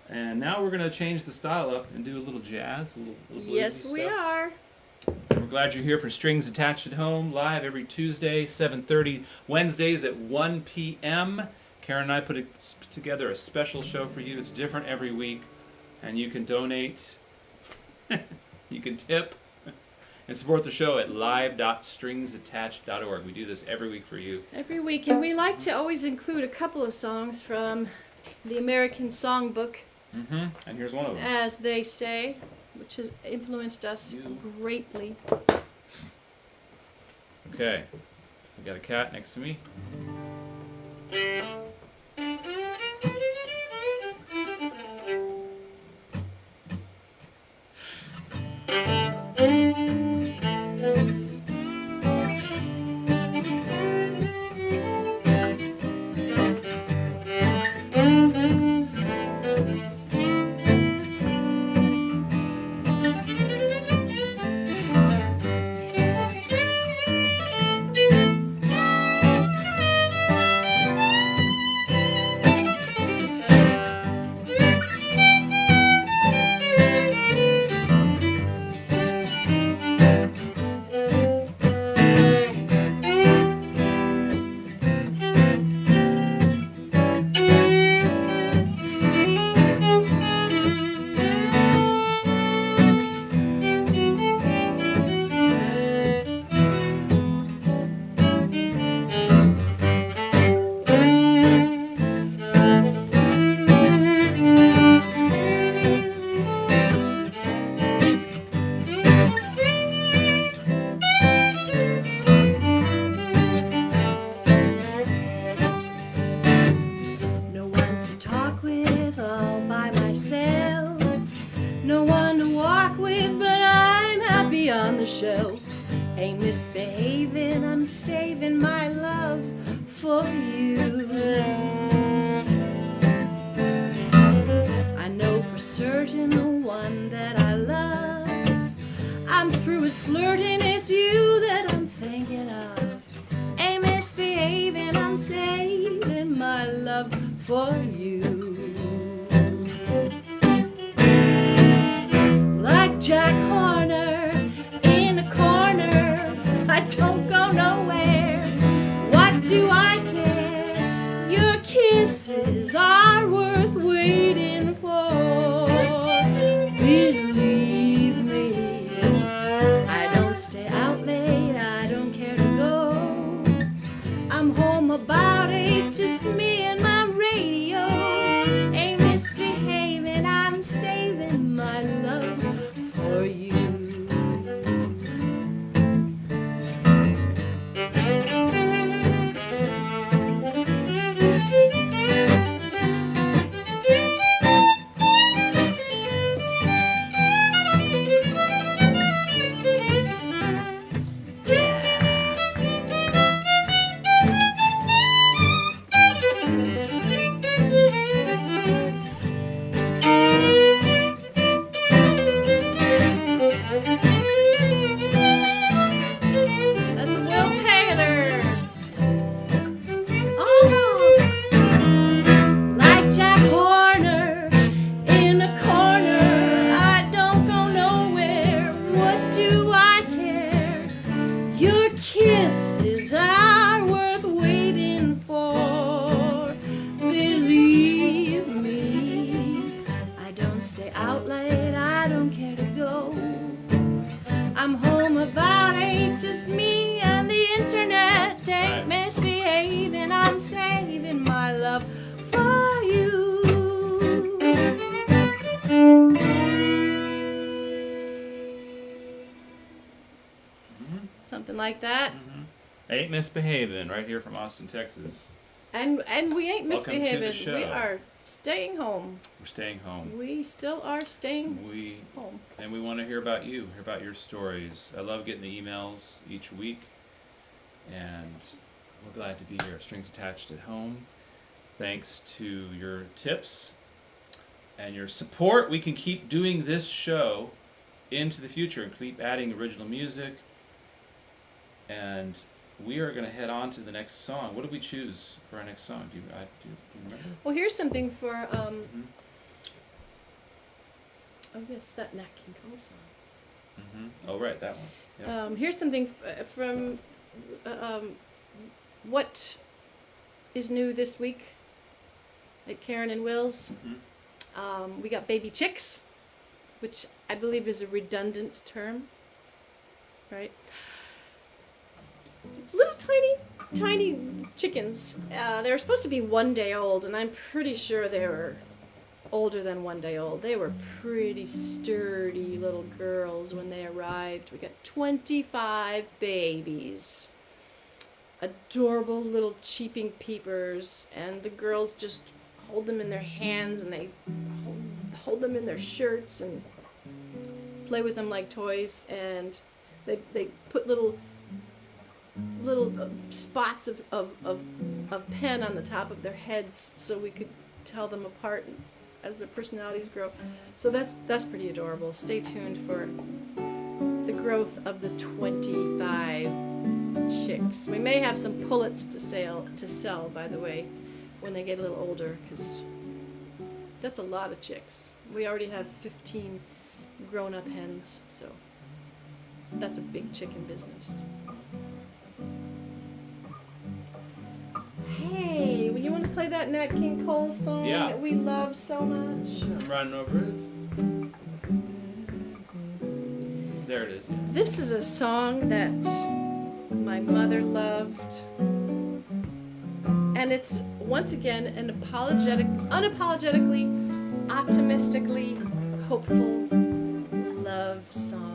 S2: And now we're going to change the style up and do a little jazz, a little bluesy
S3: Yes, we
S2: stuff.
S3: are.
S2: We're glad you're here for Strings Attached at Home, live every Tuesday, 7:30, Wednesdays at 1 p.m. Karen and I put together a special show for you. It's different every week. And you can donate... you can tip and support the show at live.stringsattached.org. We do this every week for you.
S3: Every week, and we like to always include a couple of songs from the American Songbook,
S2: And here's one of them.
S3: as they say, which has influenced us greatly.
S2: Okay. We got a cat next to me.
S3: shelf. Ain't misbehaving, I'm saving my love for you. I know for certain the one that I love. I'm through with flirting, it's you that I'm thinking of. Ain't misbehaving, I'm saving my love for you. Like Jack Horner in a corner, I don't go nowhere. What do I care? Your kisses are worth waiting for. Believe me, I don't stay out late, I don't care to go. I'm home about 8, just me and my radio. like that.
S2: Ain't misbehaving right here from Austin, Texas.
S3: And we ain't
S2: Welcome to the
S3: misbehaving.
S2: show.
S3: We are staying home.
S2: We're staying home.
S3: We still are staying home.
S2: And we want to hear about you, hear about your stories. I love getting the emails each week, and we're glad to be here. Strings Attached at Home. Thanks to your tips and your support, we can keep doing this show into the future and keep adding original music. And we are going to head on to the next song. What did we choose for our next song? Do you remember?
S3: Well, here's something for oh yes, that Nat King Cole song.
S2: Oh, right, that one. Yep.
S3: Here's something from what is new this week at Karen and Will's. We got baby chicks, which I believe is a redundant term, right? Little tiny chickens. They were supposed to be 1 day old, and I'm pretty sure they were older than 1 day old. They were pretty sturdy little girls when they arrived. We got 25 babies. Adorable little cheeping peepers, and the girls just hold them in their hands, and they hold them in their shirts and play with them like toys, and they put little spots of pen on the top of their heads so we could tell them apart as their personalities grow. So that's pretty adorable. Stay tuned for the growth of the 25 chicks. We may have some pullets to sell, by the way, when they get a little older, because that's a lot of chicks. We already have 15 grown-up hens, so that's a big chicken business. Hey, you want to play that Nat King Cole song that we love so much?
S2: I'm running over it. There it is. Yeah.
S3: This is a song that my mother loved, and it's once again an unapologetically, optimistically hopeful love song.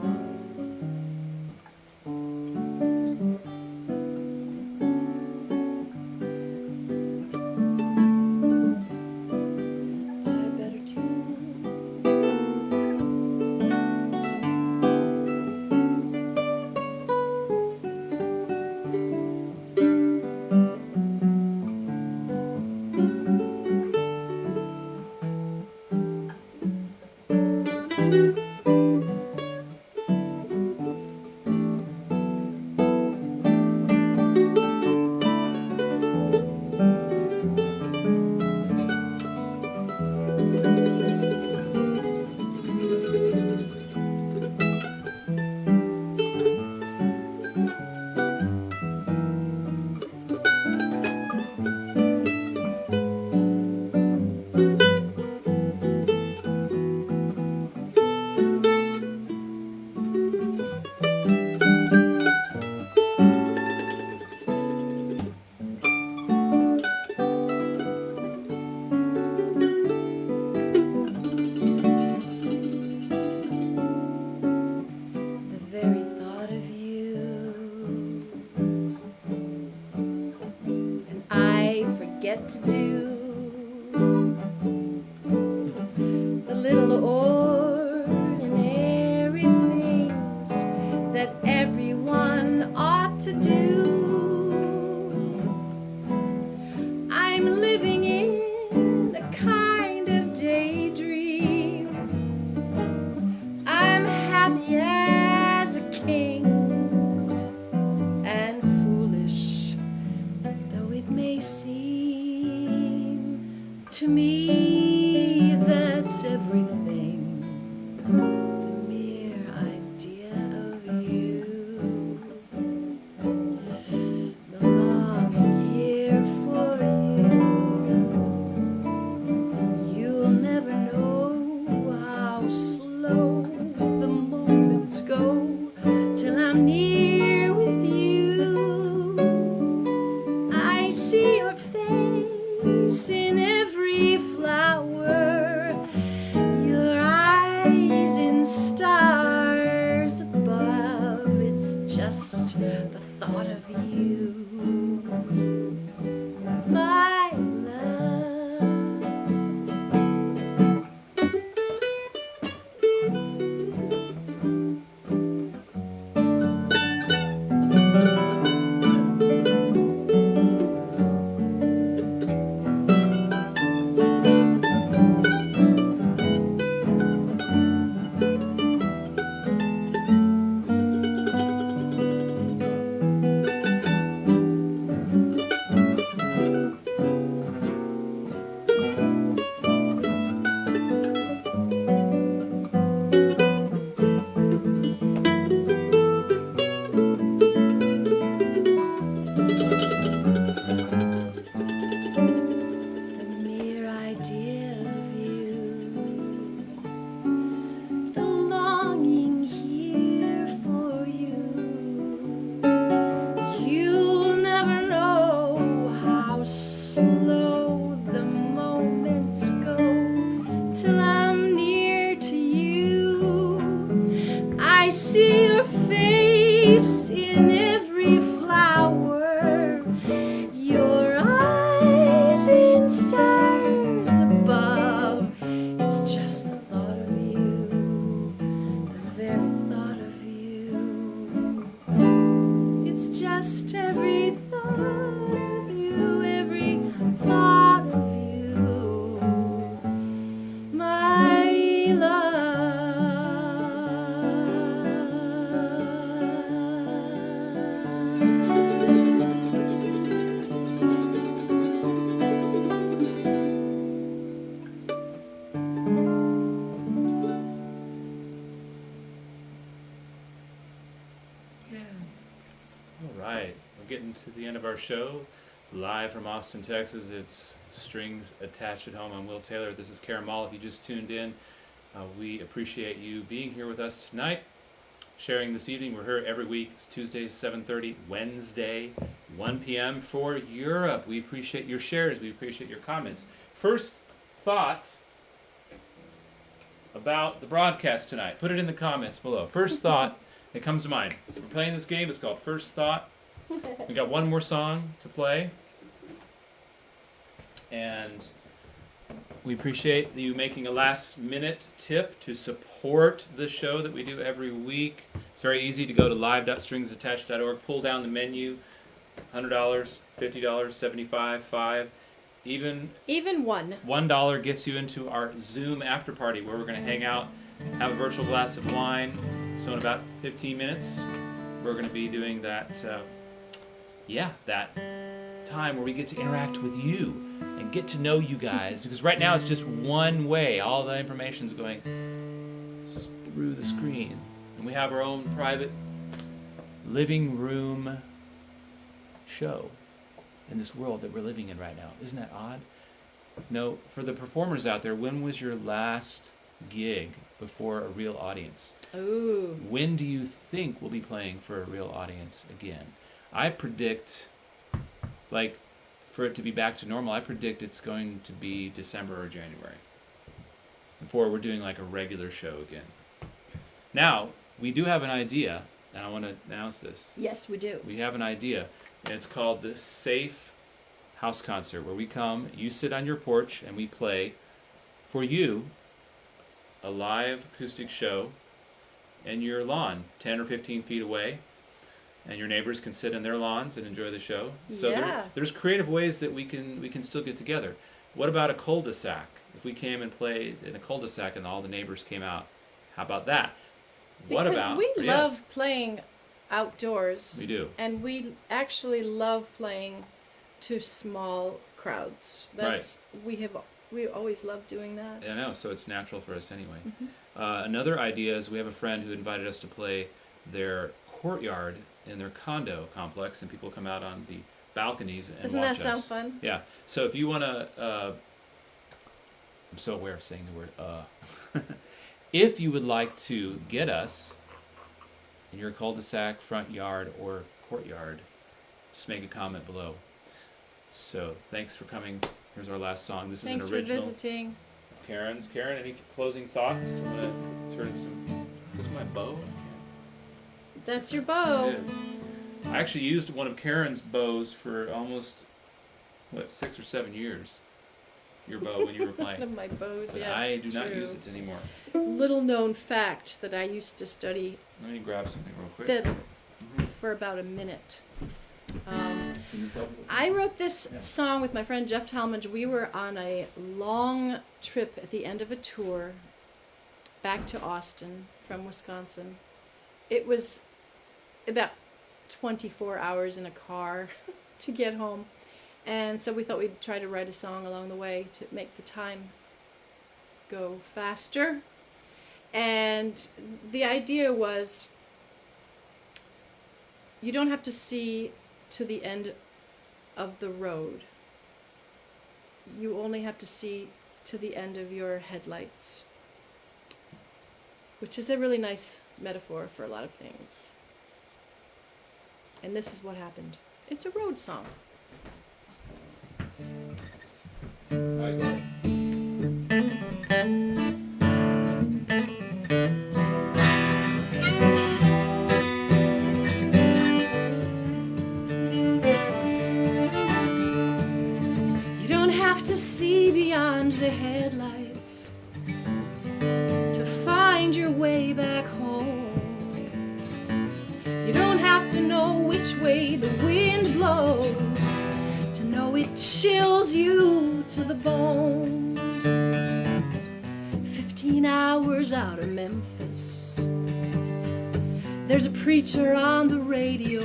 S3: To do the little ordinary things that everyone ought to do. I'm living in a kind of daydream. I'm happy as a king, and foolish though it may seem to me, that's everything. The mere idea of you, the longing here for you. You'll never know how slow the moments go till I'm near with you. I see your face in every flower
S2: to the end of our show. Live from Austin, Texas, it's Strings Attached at Home. I'm Will Taylor. This is Karen Mall. If you just tuned in, we appreciate you being here with us tonight, sharing this evening. We're here every week. It's Tuesdays, 7:30, Wednesday, 1 p.m. for Europe. We appreciate your shares. We appreciate your comments. First thoughts about the broadcast tonight. Put it in the comments below. First thought that comes to mind. We're playing this game. It's called First Thought. We got one more song to play. And we appreciate you making a last minute tip to support the show that we do every week. It's very easy to go to live.stringsattached.org, pull down the menu, $100, $50, $75, $5. Even $1 gets you into our Zoom after party where we're going to hang out, have a virtual glass of wine. So in about 15 minutes, we're going to be doing that, that time where we get to interact with you and get to know you guys. Because right now it's just one way. All the information's going through the screen. And we have our own private living room show in this world that we're living in right now. Isn't that odd? No, for the performers out there, when was your last gig before a real audience?
S3: Ooh.
S2: When do you think we'll be playing for a real audience again? I predict, for it to be back to normal, I predict it's going to be December or January before we're doing a regular show again. Now, we do have an idea, and I want to announce this.
S3: Yes, we do.
S2: We have an idea. And it's called the Safe House Concert, where we come, you sit on your porch, and we play for you a live acoustic show in your lawn, 10 or 15 feet away, and your neighbors can sit in their lawns and enjoy the show. So there's creative ways that we can still get together. What about a cul-de-sac? If we came and played in a cul-de-sac and all the neighbors came out, how about that?
S3: Because we love playing outdoors.
S2: We do.
S3: And we actually love playing to small crowds. We always loved doing that.
S2: I know, so it's natural for us anyway. Mm-hmm. Another idea is we have a friend who invited us to play their courtyard in their condo complex, and people come out on the balconies and
S3: Doesn't
S2: watch
S3: that sound
S2: us.
S3: fun?
S2: Yeah. So if you want to, I'm so aware of saying the word if you would like to get us in your cul-de-sac, front yard, or courtyard, just make a comment below. So thanks for coming. Here's our last song. This
S3: Thanks
S2: is an original.
S3: Thanks for visiting.
S2: Karen's. Karen, any closing thoughts? I'm going to turn some... This is my bow?
S3: That's your bow.
S2: It is. I actually used one of Karen's bows for almost, 6 or 7 years. Your bow when you were playing.
S3: One of my bows,
S2: but
S3: yes.
S2: I do not use it anymore.
S3: Little known fact that I used to study
S2: Let me grab something real quick.
S3: fiddle for about a minute. I wrote this song with my friend Jeff Talmadge. We were on a long trip at the end of a tour back to Austin from Wisconsin. It was about 24 hours in a car to get home. And so we thought we'd try to write a song along the way to make the time go faster. And the idea was you don't have to see to the end of the road. You only have to see to the end of your headlights, which is a really nice metaphor for a lot of things. And this is what happened. It's a road song. You don't have to see beyond the headlights to find your way back home. You don't have to know which way the wind blows to know it chills you to the bone. 15 hours out of Memphis, there's a preacher on the radio.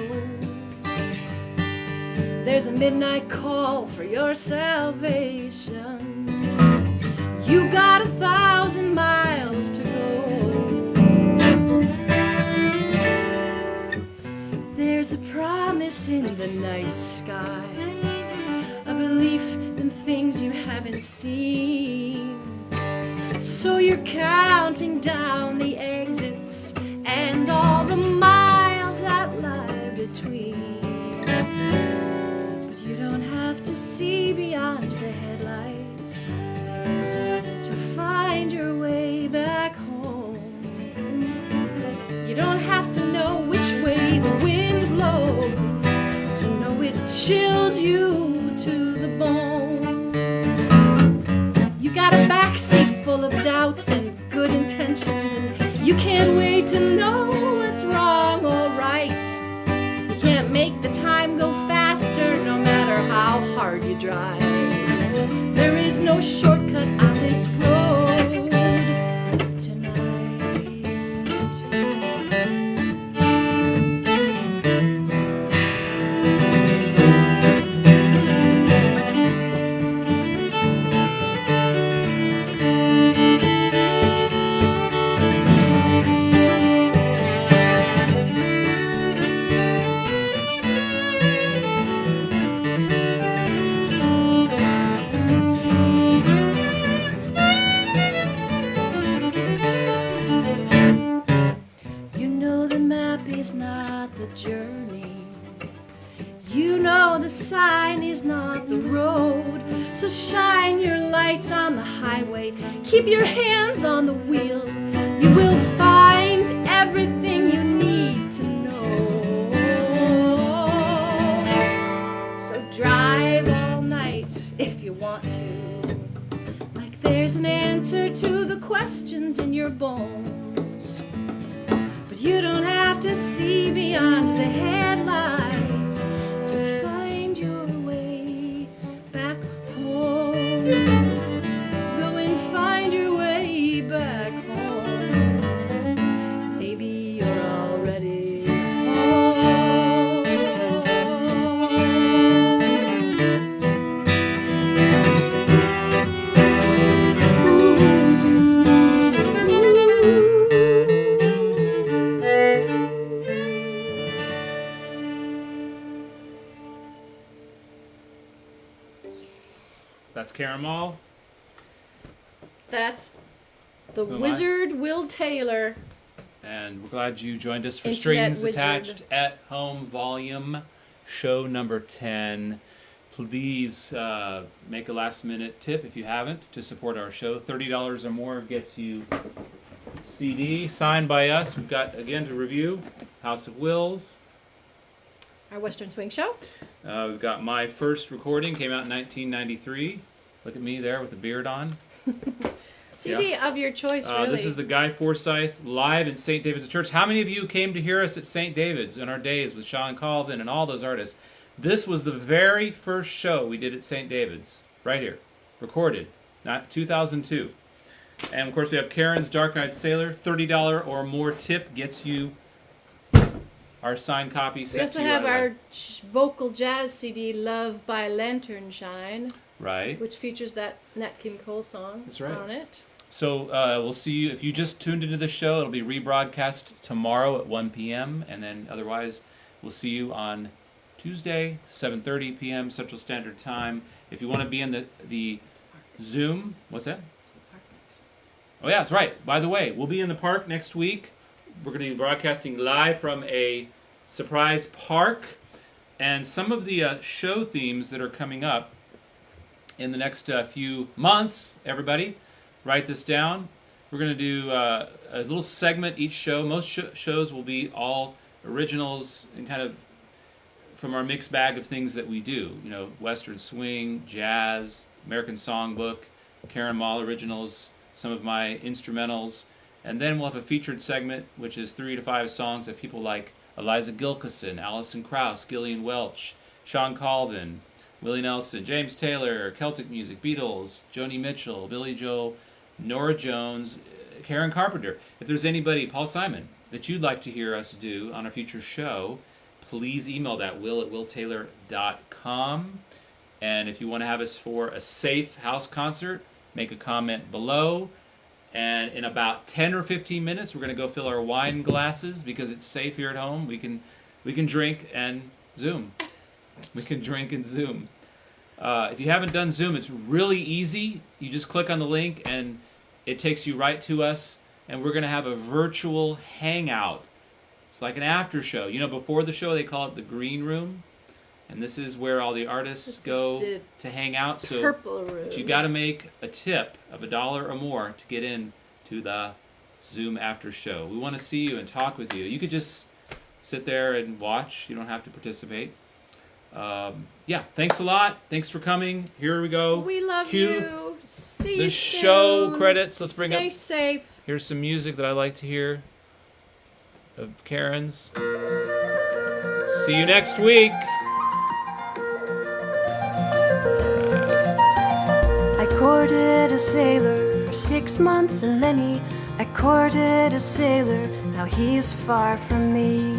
S3: There's a midnight call for your salvation. You got 1,000 miles to go. There's a promise in the night sky, a belief in things you haven't seen. So you're counting down the exits and all the miles that lie between. But you don't have to see beyond the headlights to find your way back home. You don't have to know which way the wind blows to know it chills you to the bone. You got a backseat full of doubts and good intentions, and you can't wait to know what's wrong or right. You can't make the time go faster no matter how hard you drive. There is no shortcut on this road tonight. You know the map is not the journey. You know the sign is not the road. So shine your lights on the highway. Keep your hands on the wheel. You will find everything you need to know. So drive all night if you want to. Like there's an answer to the questions in your bones. But you don't have to see beyond the headlights to find your way back home. Go and find your way back home. Maybe you're already home.
S2: That's Karen Mall.
S3: That's the
S2: Who am I?
S3: wizard Will Taylor.
S2: And we're glad you joined us for
S3: Internet
S2: Strings
S3: Wizard.
S2: Attached at Home Volume, show number 10. Please make a last-minute tip if you haven't to support our show. $30 or more gets you CD signed by us. We've got, again, to review House of Wills.
S3: Our Western Swing Show.
S2: We've got My First Recording, came out in 1993. Look at me there with the beard on.
S3: CD of your choice, really.
S2: This is the Guy Forsyth live in St. David's Church. How many of you came to hear us at St. David's in our days with Sean Colvin and all those artists? This was the very first show we did at St. David's, right here, recorded, not 2002. And of course we have Karen's Dark Eyed Sailor. $30 or more tip gets you our signed copy
S3: We
S2: sent
S3: also
S2: to you
S3: have
S2: right away.
S3: our vocal jazz CD, Love by Lantern Shine,
S2: Right.
S3: which features that Nat King Cole song
S2: That's right.
S3: on it.
S2: So we'll see you. If you just tuned into the show, it'll be rebroadcast tomorrow at 1 p.m. And then otherwise, we'll see you on Tuesday, 7:30 p.m. Central Standard Time. If you want to be in the Zoom, what's that? Oh, yeah, that's right. By the way, we'll be in the park next week. We're going to be broadcasting live from a surprise park. And some of the show themes that are coming up in the next few months, everybody, write this down. We're going to do a little segment each show. Most shows will be all originals and kind of from our mixed bag of things that we do. You know, Western swing, jazz, American songbook, Karen Mall originals, some of my instrumentals. And then we'll have a featured segment, which is 3 to 5 songs of people like Eliza Gilkyson, Alison Krauss, Gillian Welch, Sean Colvin, Willie Nelson, James Taylor, Celtic music, Beatles, Joni Mitchell, Billy Joel, Nora Jones, Karen Carpenter. If there's anybody, Paul Simon, that you'd like to hear us do on a future show, please email that, will@willtaylor.com. And if you want to have us for a safe house concert, make a comment below. And in about 10 or 15 minutes, we're going to go fill our wine glasses because it's safe here at home. We can drink and Zoom. We can drink and Zoom. If you haven't done Zoom, it's really easy. You just click on the link and it takes you right to us. And we're going to have a virtual hangout. It's like an after show. You know, before the show, they call it the green room. And this is where all the artists go to hang out. So
S3: Purple room.
S2: but you got to make a tip of $1 or more to get in to the Zoom after show. We want to see you and talk with you. You could just sit there and watch. You don't have to participate. Yeah, thanks a lot. Thanks for coming. Here we go.
S3: We love
S2: Cue
S3: you. See
S2: the
S3: you
S2: show
S3: soon.
S2: credits. Let's bring
S3: Stay
S2: up.
S3: safe.
S2: Here's some music that I like to hear of Karen's. See you next week.
S1: I courted a sailor for 6 months and many. I courted a sailor, now he's far from me.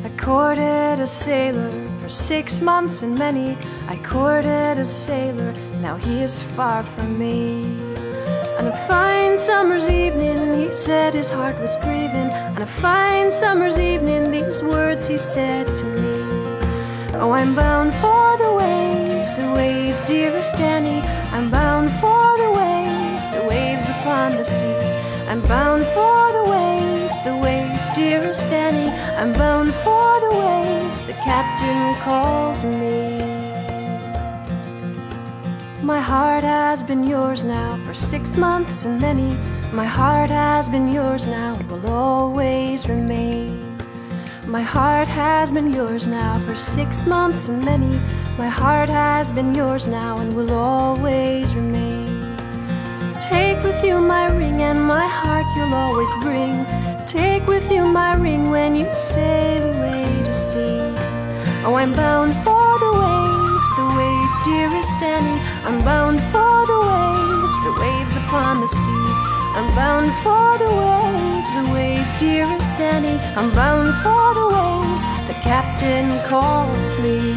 S1: I courted a sailor for 6 months and many. I courted a sailor, now he is far from me. On a fine summer's evening, he said his heart was grieving. On a fine summer's evening, these words he said to me. Oh, I'm bound for the waves, dearest Annie. I'm bound for the waves upon the sea. I'm bound for the waves, dearest Annie. I'm bound for the waves, the captain calls me. My heart has been yours now for 6 months and many. My heart has been yours now and will always remain. My heart has been yours now for 6 months and many. My heart has been yours now and will always remain. Take with you my ring and my heart you'll always bring. Take with you my ring when you sail away to sea. Oh, I'm bound for the waves, dearest Annie. I'm bound for the waves upon the sea. I'm bound for the waves, dearest Annie. I'm bound for the waves, the captain calls me.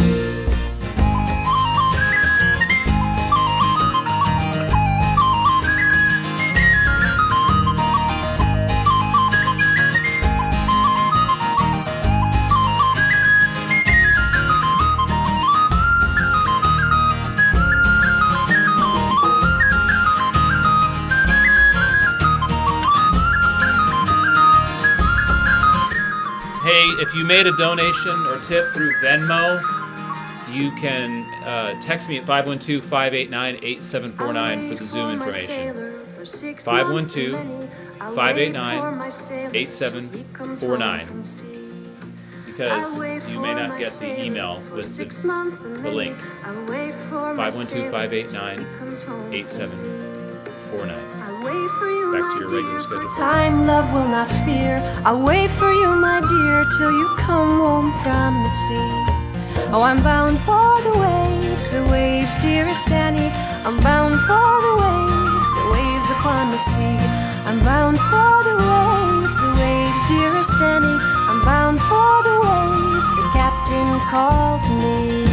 S2: Hey, if you made a donation or tip through Venmo, you can text me at 512-589-8749 for the Zoom information. 512-589-8749. Because you may not get the email with the link. 512-589-8749. Back to your regular schedule.
S1: Time, love will not fear. I'll wait for you, my dear, till you come home from the sea. Oh, I'm bound for the waves, dearest Annie. I'm bound for the waves upon the sea. I'm bound for the waves, dearest Annie. I'm bound for the waves, the captain calls me.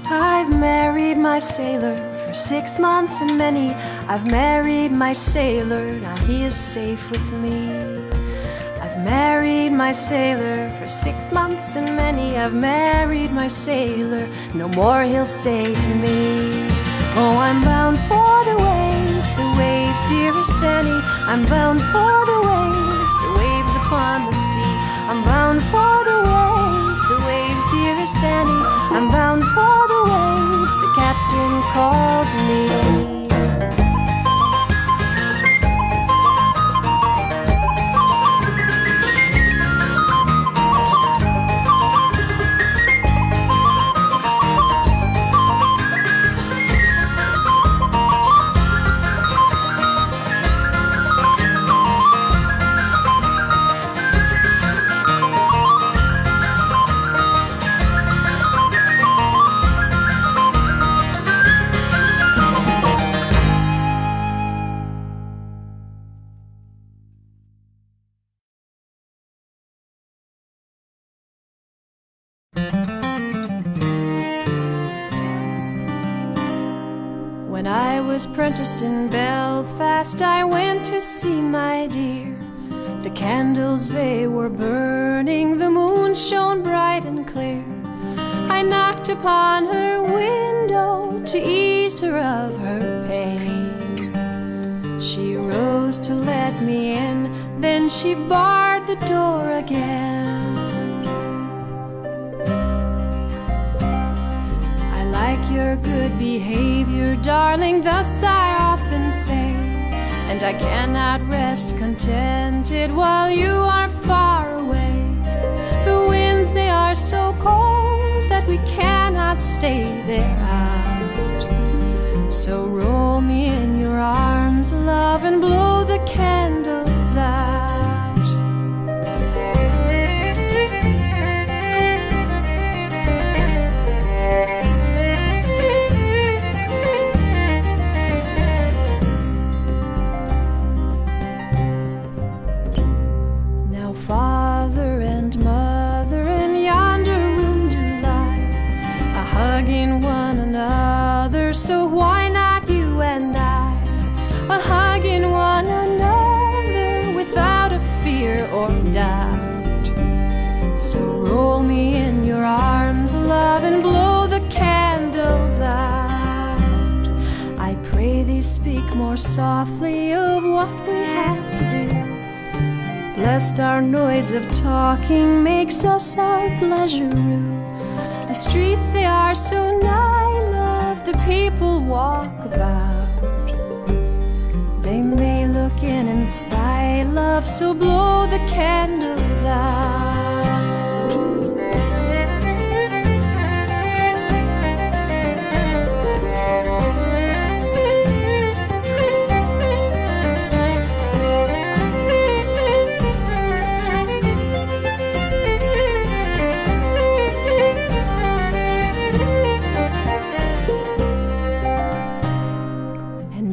S1: I've married my sailor for 6 months and many. I've married my sailor, now he is safe with me. I've married my sailor for 6 months and many. I've married my sailor, no more he'll say to me. Oh, I'm bound for the waves, dearest Annie. I'm bound for the waves upon the sea. I'm bound for the waves, dearest Annie. I'm bound for the waves, the captain calls me. When I was apprenticed in Belfast, I went to see my dear. The candles, they were burning, the moon shone bright and clear. I knocked upon her window to ease her of her pain. She rose to let me in, then she barred the door again. I like your good behavior, darling, thus I often say, and I cannot rest contented while you are far away. The winds, they are so cold that we cannot stay there out. So roll me in your arms, love, and blow the candles out. Now father and mother in yonder room do lie, a-hugging one another, so why not you and I, a-hugging one another without a fear or doubt. So roll me in your arms, love, and blow the candles out. I pray thee speak more softly of what we have to do, lest our noise of talking makes us our pleasure rue. The streets, they are so nigh, love, the people walk about. They may look in and spy, love, so blow the candles out.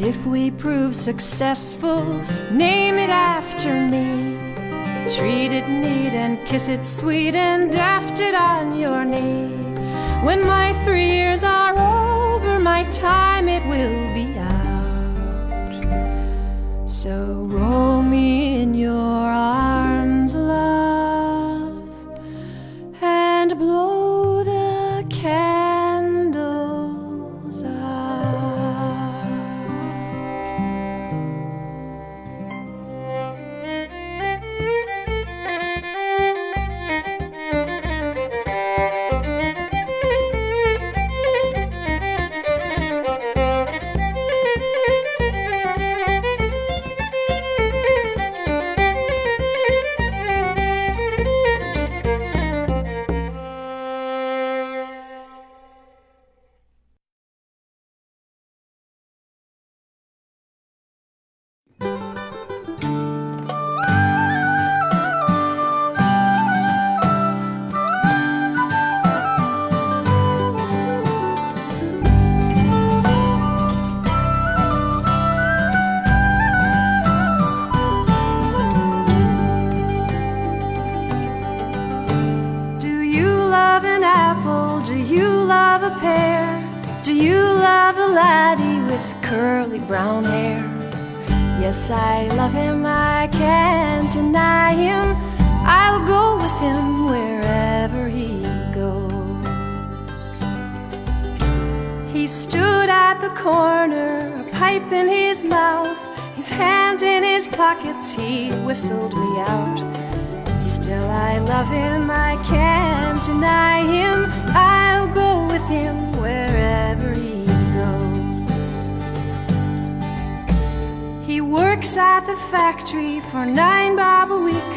S1: If we prove successful, name it after me. Treat it neat and kiss it sweet and daft it on your knee. When my 3 years are over, my time it will be out. So roll me in your arms, love, and blow the candles out. Do you love a laddie with curly brown hair? Yes, I love him, I can't deny him. I'll go with him wherever he goes. He stood at the corner, a pipe in his mouth, his hands in his pockets, he whistled me out. Still I love him, I can't deny him. I'll go with him wherever he goes. He works at the factory for 9 bob a week.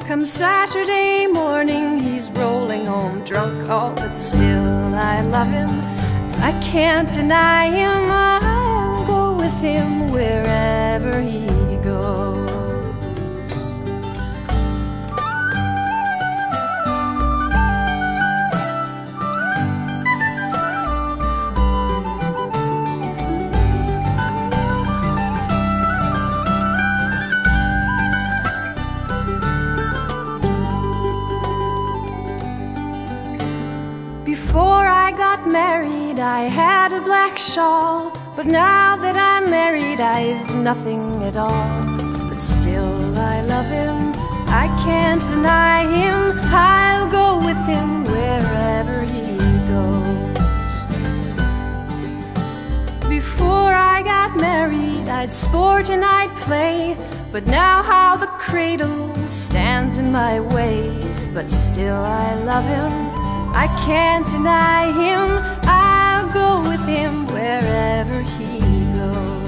S1: Come Saturday morning, he's rolling home drunk. Oh, but still I love him, I can't deny him. I'll go with him wherever he goes. Before I got married, I had a black shawl, but now that I'm married, I've nothing at all. But still I love him, I can't deny him. I'll go with him wherever he goes. Before I got married, I'd sport and I'd play, but now how the cradle stands in my way. But still I love him, I can't deny him. I'll go with him wherever he goes.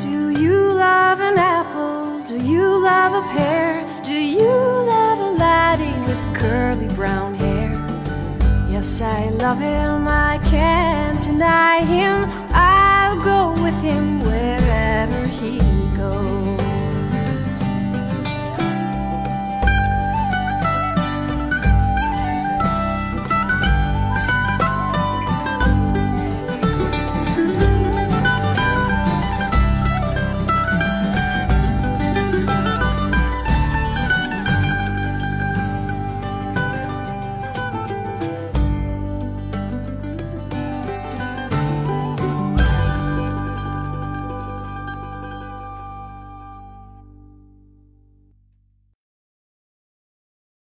S1: Do you love an apple? Do you love a pear? Do you love a laddie with curly brown hair? Yes, I love him, I can't deny him. I'll go with him wherever he goes.